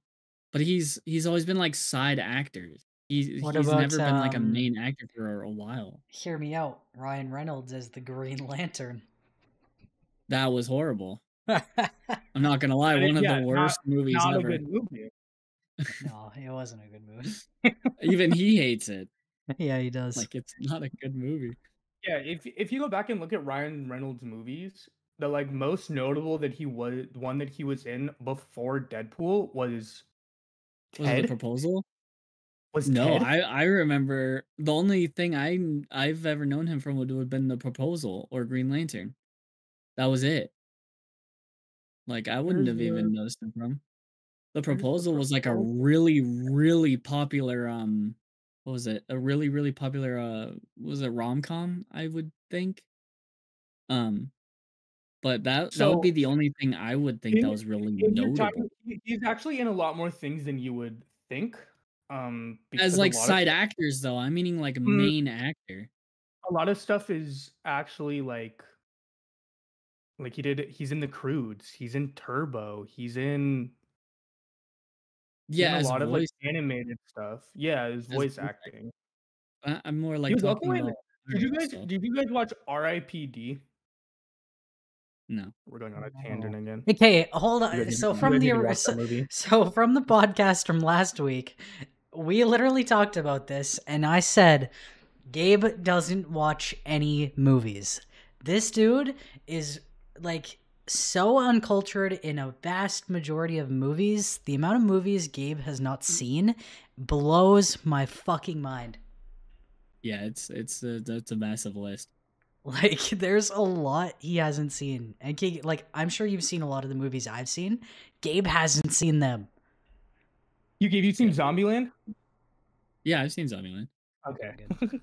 Speaker 1: but he's always been like side actors. He's
Speaker 2: What
Speaker 1: never
Speaker 2: about,
Speaker 1: been like a main actor for a while.
Speaker 2: Hear me out. Ryan Reynolds as the Green Lantern.
Speaker 1: That was horrible. I'm not gonna lie, one of the worst movies
Speaker 3: Not
Speaker 1: ever.
Speaker 3: a good movie.
Speaker 2: No, it wasn't a good movie.
Speaker 1: Even he hates it.
Speaker 2: Yeah, he does.
Speaker 1: Like it's not a good movie.
Speaker 3: Yeah, if you go back and look at Ryan Reynolds' movies, the like most notable that he was the one that he was in before Deadpool was
Speaker 1: Was it
Speaker 3: Ted.
Speaker 1: The Proposal?
Speaker 3: Was
Speaker 1: No,
Speaker 3: Ted?
Speaker 1: I remember the only thing I've ever known him from would have been The Proposal or Green Lantern. That was it. Like I wouldn't
Speaker 3: Where's
Speaker 1: have even
Speaker 3: the-
Speaker 1: noticed him from. The
Speaker 3: The
Speaker 1: Proposal was like a
Speaker 3: Proposal?
Speaker 1: really popular what was it? A really popular was it rom-com, I would think. But that would be
Speaker 3: So,
Speaker 1: the only thing I would think that was really
Speaker 3: if you're
Speaker 1: notable.
Speaker 3: talking, he's actually in a lot more things than you would think. Because
Speaker 1: As like
Speaker 3: a lot
Speaker 1: side
Speaker 3: of,
Speaker 1: actors though, I'm meaning like main actor.
Speaker 3: a lot of stuff is actually like he's in The Croods, he's in Turbo, he's in
Speaker 1: Yeah,
Speaker 3: a
Speaker 1: as
Speaker 3: lot of
Speaker 1: voice.
Speaker 3: like animated stuff. Yeah, his voice
Speaker 1: voice
Speaker 3: acting.
Speaker 1: I'm more
Speaker 3: He
Speaker 1: like
Speaker 3: was
Speaker 1: talking
Speaker 3: also in.
Speaker 1: about
Speaker 3: Did you guys watch R.I.P.D.?
Speaker 1: No.
Speaker 3: We're going on a tangent again.
Speaker 2: Okay, hold
Speaker 3: You
Speaker 2: on.
Speaker 3: guys
Speaker 2: So
Speaker 3: need-
Speaker 2: from
Speaker 3: you guys
Speaker 2: the
Speaker 3: need to watch that movie.
Speaker 2: so from the podcast from last week, we literally talked about this, and I said Gabe doesn't watch any movies. This dude is like so uncultured in a vast majority of movies. The amount of movies Gabe has not seen blows my fucking mind.
Speaker 1: Yeah, it's a massive list.
Speaker 2: Like, there's a lot he hasn't seen. And like, I'm sure you've seen a lot of the movies I've seen. Gabe hasn't seen them.
Speaker 3: You seen Zombieland?
Speaker 1: Yeah, I've seen Zombieland.
Speaker 3: Okay.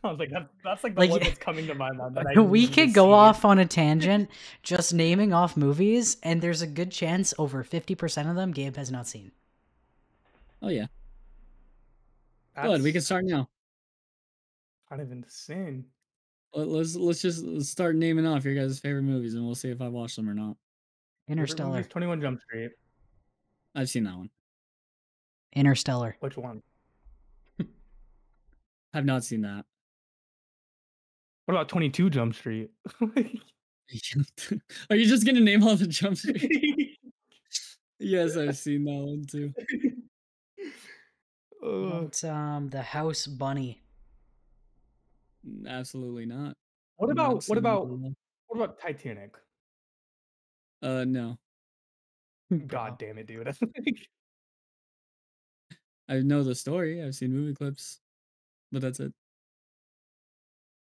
Speaker 3: I was like, that's like the
Speaker 2: Like,
Speaker 3: one that's coming to my mind. That I
Speaker 2: we
Speaker 3: need to
Speaker 2: could go
Speaker 3: see.
Speaker 2: off on a tangent just naming off movies, and there's a good chance over 50% of them Gabe has not seen.
Speaker 1: Oh yeah. Good. We can start now.
Speaker 3: Kind of insane.
Speaker 1: Let's just start naming off your guys' favorite movies, and we'll see if I watched them or not.
Speaker 2: Interstellar.
Speaker 3: 21 Jump Street.
Speaker 1: I've seen that one.
Speaker 2: Interstellar.
Speaker 3: Which one?
Speaker 1: I've not seen that.
Speaker 3: What about 22 Jump Street?
Speaker 1: Are you just gonna name all the Jump Street? Yes, I've seen that one too.
Speaker 2: What's the House Bunny?
Speaker 1: Absolutely not.
Speaker 3: What
Speaker 1: Not seen that
Speaker 3: about
Speaker 1: one.
Speaker 3: what about Titanic?
Speaker 1: No.
Speaker 3: God damn it, dude.
Speaker 1: I know the story. I've seen movie clips, but that's it.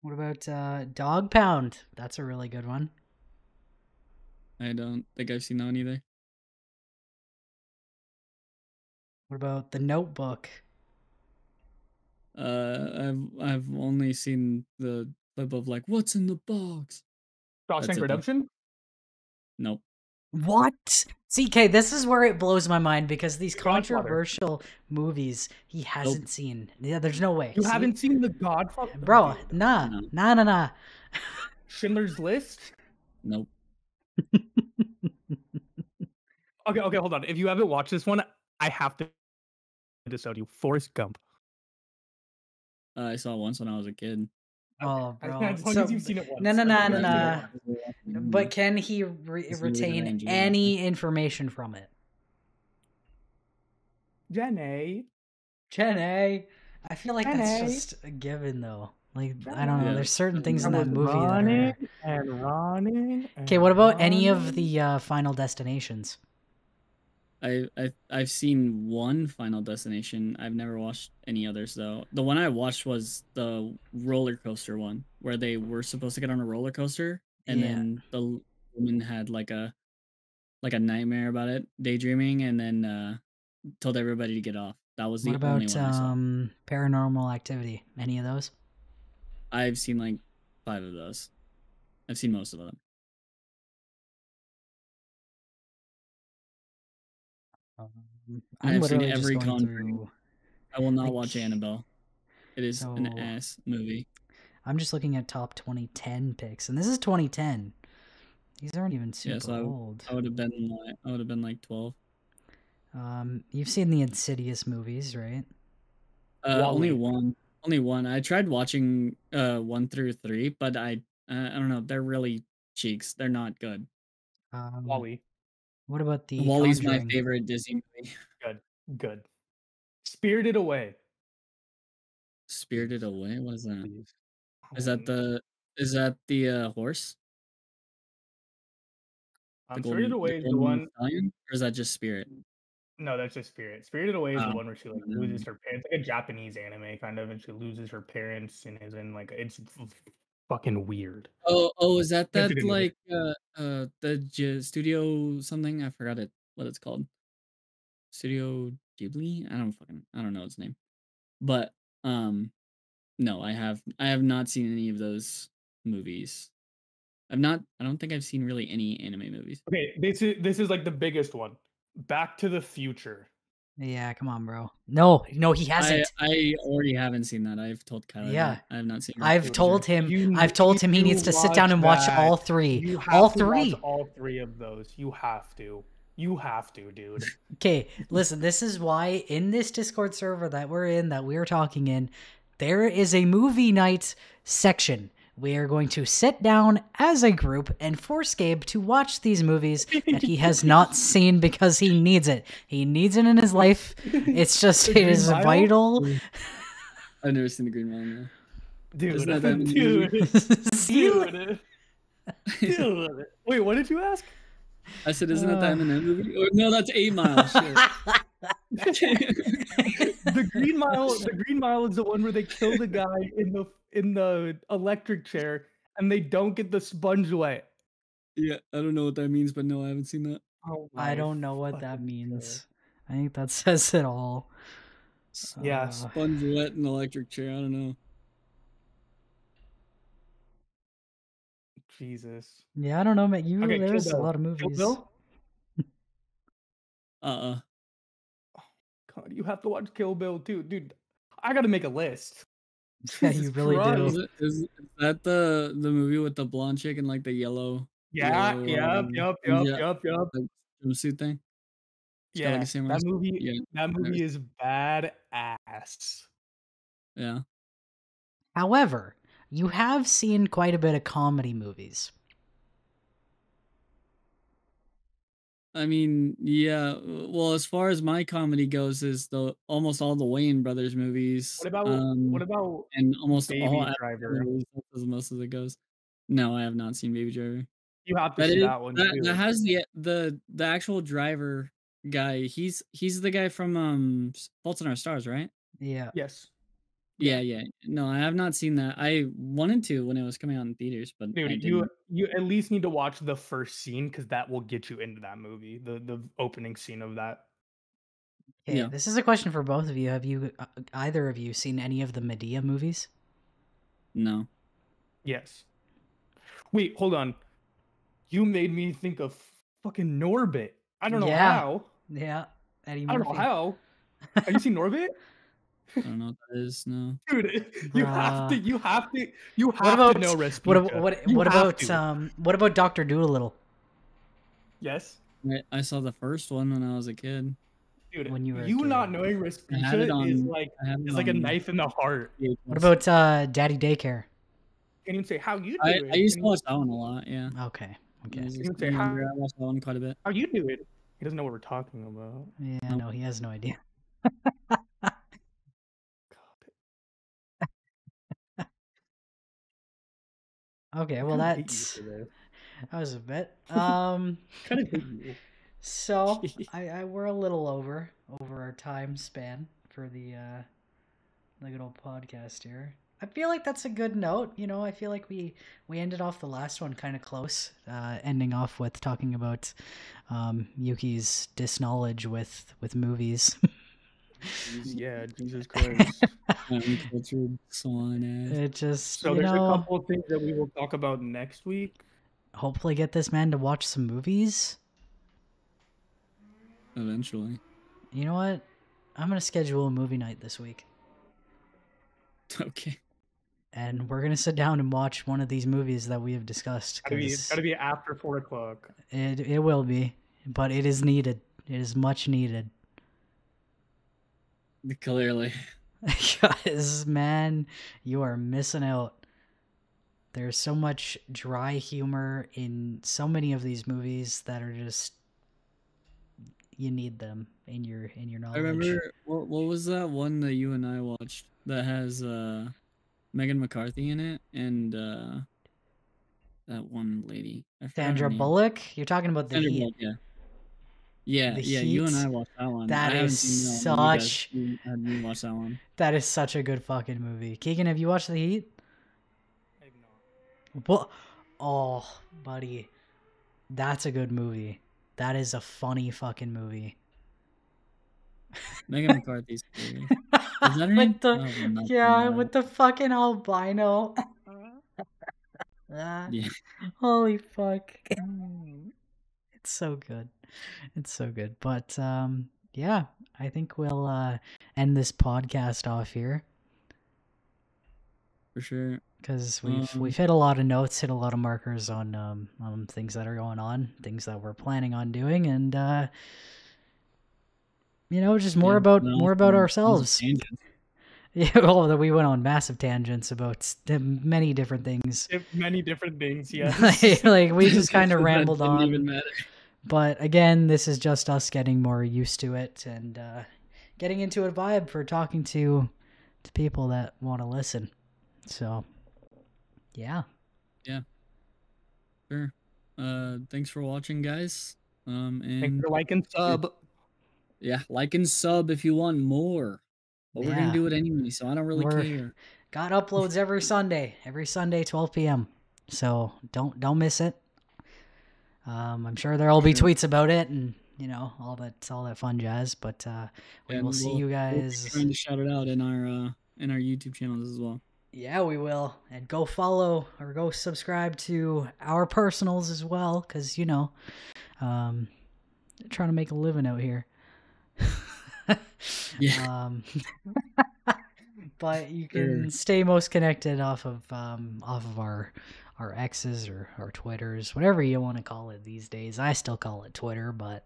Speaker 2: What about Dog Pound? That's a really good one.
Speaker 1: I don't think I've seen that one either.
Speaker 2: What about The Notebook?
Speaker 1: I've only seen the clip of like what's in the box. That's
Speaker 3: Shawshank
Speaker 1: it, though.
Speaker 3: Redemption?
Speaker 1: Nope.
Speaker 2: What? CK, this is where it blows my mind because these
Speaker 3: Godfather.
Speaker 2: controversial movies he hasn't seen. Yeah, there's no way.
Speaker 3: You
Speaker 2: See?
Speaker 3: haven't seen The Godfather?
Speaker 2: Bro,
Speaker 3: Dude.
Speaker 2: nah.
Speaker 1: No.
Speaker 2: Nah.
Speaker 3: Schindler's List?
Speaker 1: Nope.
Speaker 3: Okay, hold on. If you haven't watched this one, I have to disown you. Forrest Gump.
Speaker 1: I saw it once when I was a kid.
Speaker 2: Oh, bro.
Speaker 3: As long as you've seen it once.
Speaker 2: No.
Speaker 3: As long as you've seen it once.
Speaker 2: But can he
Speaker 1: It's movie
Speaker 2: retain
Speaker 1: range,
Speaker 2: any information from it?
Speaker 3: Jenny.
Speaker 2: Jenny. I feel like that's
Speaker 3: Jenny.
Speaker 2: just a given, though. Like, I don't know.
Speaker 1: Yeah.
Speaker 2: There's certain things in
Speaker 3: I
Speaker 2: that
Speaker 3: was
Speaker 2: movie that
Speaker 3: running
Speaker 2: are...
Speaker 3: and running.
Speaker 2: Okay, what about any of the Final Destinations?
Speaker 1: I've seen one Final Destination. I've never watched any others though. The one I watched was the roller coaster one, where they were supposed to get on a roller coaster, and
Speaker 2: Yeah.
Speaker 1: then the woman had like a nightmare about it, daydreaming, and then told everybody to get off. That was the
Speaker 2: What
Speaker 1: only
Speaker 2: about
Speaker 1: one I saw.
Speaker 2: Paranormal Activity? Any of those?
Speaker 1: I've seen like 5 of those. I've seen most of them.
Speaker 2: I'm
Speaker 1: I've seen
Speaker 2: literally just
Speaker 1: every
Speaker 2: going
Speaker 1: Conjuring.
Speaker 2: through...
Speaker 1: I will not
Speaker 2: like-
Speaker 1: watch Annabelle. It is an
Speaker 2: So-
Speaker 1: ass movie.
Speaker 2: I'm just looking at top 2010 picks, and this is 2010. These aren't even super
Speaker 1: Yeah, so
Speaker 2: old.
Speaker 1: I would have been like 12.
Speaker 2: You've seen the Insidious movies, right?
Speaker 1: Only
Speaker 3: Wally.
Speaker 1: one. I tried watching 1 through 3, but I don't know. They're really cheeks. They're not good.
Speaker 3: Wally.
Speaker 2: What about the
Speaker 1: Wally's
Speaker 2: Conjuring?
Speaker 1: my favorite Disney movie.
Speaker 3: Good. Spirited Away.
Speaker 1: Spirited Away. What is that?
Speaker 3: Please.
Speaker 1: Is that the horse? The
Speaker 3: Spirited Away is the
Speaker 1: golden
Speaker 3: one.
Speaker 1: stallion? Or is that just Spirit?
Speaker 3: No, that's just Spirit. Spirited Away is the
Speaker 1: Oh,
Speaker 3: one where she like
Speaker 1: no.
Speaker 3: loses her parents, like a Japanese anime kind of, and she loses her parents and is in like it's fucking weird.
Speaker 1: Oh, is that
Speaker 3: Yes, it is.
Speaker 1: like the studio something? I forgot what it's called. Studio Ghibli? I don't know its name. But no, I have not seen any of those movies. I don't think I've seen really any anime movies.
Speaker 3: Okay, this is like the biggest one. Back to the Future.
Speaker 2: Yeah, come on, bro. No, he hasn't.
Speaker 1: I already haven't seen that. I've told Kyler
Speaker 2: Yeah.
Speaker 1: that. I have not seen
Speaker 2: I've told him. I've told him he
Speaker 3: You
Speaker 2: needs to sit down and watch
Speaker 3: that.
Speaker 2: all three.
Speaker 3: You have
Speaker 2: All
Speaker 3: to
Speaker 2: three.
Speaker 3: watch all 3 of those. You have to. You have to, dude.
Speaker 2: Okay, listen. This is why in this Discord server that we're talking in, there is a movie night section we are going to sit down as a group and force Gabe to watch these movies that he has not seen because he needs it. He needs it in his life. It's just, it is vital.
Speaker 1: I've never seen the Green Mile. No.
Speaker 3: Dude,
Speaker 1: Isn't that that
Speaker 3: dude. Dude. Wait, what did you ask?
Speaker 1: I said, isn't that the Eminem movie? Or, no, that's 8 Mile. Shit.
Speaker 3: The Green Mile is the one where they kill the guy in the electric chair and they don't get the sponge wet.
Speaker 1: Yeah, I don't know what that means, but no, I haven't seen that.
Speaker 3: Oh,
Speaker 2: I don't know what that means. I think that says it all.
Speaker 3: Yeah,
Speaker 1: sponge wet and electric chair. I don't know.
Speaker 3: Jesus.
Speaker 2: Yeah, I don't know, man.
Speaker 3: Okay,
Speaker 2: there's a lot of movies.
Speaker 3: Kill Bill?
Speaker 1: God,
Speaker 3: you have to watch Kill Bill too, dude. I gotta make a list.
Speaker 2: Yeah, you really do.
Speaker 1: Is that the movie with the blonde chick and like the yellow?
Speaker 3: Yeah,
Speaker 1: yellow,
Speaker 3: yup.
Speaker 1: like, swimsuit thing.
Speaker 3: Yeah,
Speaker 1: like
Speaker 3: that movie is badass.
Speaker 1: Yeah.
Speaker 2: However, you have seen quite a bit of comedy movies.
Speaker 1: I mean, yeah. Well, as far as my comedy goes, is almost all the Wayne Brothers movies.
Speaker 3: What about
Speaker 1: and almost
Speaker 3: Baby
Speaker 1: all
Speaker 3: Driver?
Speaker 1: movies, as most of it goes. No, I have not seen Baby Driver.
Speaker 3: You have to see that one too.
Speaker 1: That has the actual driver guy. He's the guy from Fault in Our Stars, right?
Speaker 2: Yeah.
Speaker 3: Yes.
Speaker 1: Yeah. No, I have not seen that. I wanted to when it was coming out in theaters, but
Speaker 3: dude,
Speaker 1: I didn't.
Speaker 3: you at least need to watch the first scene because that will get you into that movie. The opening scene of that.
Speaker 2: Okay,
Speaker 1: Yeah.
Speaker 2: This is a question for both of you. Have you either of you seen any of the Medea movies?
Speaker 1: No.
Speaker 3: Yes. Wait, hold on. You made me think of fucking Norbit. I don't know how.
Speaker 2: Yeah. Eddie
Speaker 3: Murphy. I don't know how. Have you seen Norbit?
Speaker 1: I don't know what that is. No,
Speaker 3: dude, you have to know Respica.
Speaker 2: What about Dr. Dolittle?
Speaker 3: Yes.
Speaker 1: I saw the first one when I was a kid.
Speaker 3: Dude, when you were not knowing Respica is like a knife in the heart.
Speaker 2: What about Daddy Daycare?
Speaker 3: Can't even say how you do it.
Speaker 1: I used to watch that one a lot. Yeah.
Speaker 2: Okay.
Speaker 3: I
Speaker 1: watched that one quite a bit.
Speaker 3: How you do it? He doesn't know what we're talking about.
Speaker 2: Yeah, no, he has no idea. Okay, well that was a bit.
Speaker 3: Kind of hate you.
Speaker 2: So we're a little over our time span for the good old podcast here. I feel like that's a good note. You know, I feel like we ended off the last one kind of close, ending off with talking about Yuki's disknowledge with movies.
Speaker 3: Yeah, Jesus Christ.
Speaker 1: Uncultured swine ass.
Speaker 2: It just
Speaker 3: so there's a couple of things that we will talk about next week.
Speaker 2: Hopefully get this man to watch some movies.
Speaker 1: Eventually.
Speaker 2: You know what? I'm gonna schedule a movie night this week.
Speaker 1: Okay.
Speaker 2: And we're gonna sit down and watch one of these movies that we have discussed.
Speaker 3: It's gotta be after 4 o'clock.
Speaker 2: It will be, but it is needed. It is much needed.
Speaker 1: Clearly.
Speaker 2: Because, man, you are missing out. There's so much dry humor in so many of these movies that are just, you need them in your knowledge.
Speaker 1: I remember, what was that one that you and I watched that has Megan McCarthy in it and that one lady.
Speaker 2: Sandra Bullock? You're talking about The Heat.
Speaker 1: Bullock, yeah. Yeah, you and I watched that one.
Speaker 2: That is such.
Speaker 1: You had me watch that one.
Speaker 2: That is such a good fucking movie. Keegan, have you watched The Heat?
Speaker 3: I have not.
Speaker 2: What? Oh, buddy, that's a good movie. That is a funny fucking movie.
Speaker 1: Megan McCarthy's movie. Is that her name?
Speaker 2: With the fucking albino.
Speaker 1: Yeah.
Speaker 2: Holy fuck. It's so good. It's so good. But yeah, I think we'll end this podcast off here.
Speaker 1: For sure.
Speaker 2: Because we've hit a lot of notes, hit a lot of markers on things that are going on, things that we're planning on doing, and just more about ourselves. Yeah, well, we went on massive tangents about many different things.
Speaker 3: Many different things, yes.
Speaker 2: Like we just kind of
Speaker 1: That
Speaker 2: rambled
Speaker 1: didn't even
Speaker 2: on.
Speaker 1: matter.
Speaker 2: But again, this is just us getting more used to it and getting into a vibe for talking to people that want to listen. So, yeah.
Speaker 1: Yeah. Sure. Thanks for watching, guys.
Speaker 3: Thanks
Speaker 1: And
Speaker 3: for liking, sub.
Speaker 1: yeah, like and sub if you want more. But we're gonna do it anyway, so I don't really care.
Speaker 2: Got uploads every Sunday, 12 p.m. So don't miss it. I'm sure there'll be tweets about it and all that fun jazz. But we will see you guys.
Speaker 1: We'll be trying to shout it out in our YouTube channels as well.
Speaker 2: Yeah, we will. And go follow or go subscribe to our personals as well, because trying to make a living out here.
Speaker 1: Yeah.
Speaker 2: But you can stay most connected off of our X's or our Twitters, whatever you want to call it these days. I still call it Twitter, but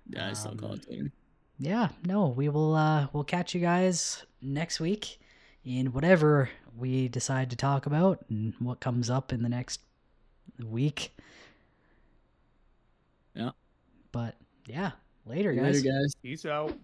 Speaker 1: yeah, I still call it Twitter.
Speaker 2: Yeah, no, we will we'll catch you guys next week in whatever we decide to talk about and what comes up in the next week.
Speaker 1: Yeah.
Speaker 2: But yeah, later
Speaker 1: guys.
Speaker 3: Peace out.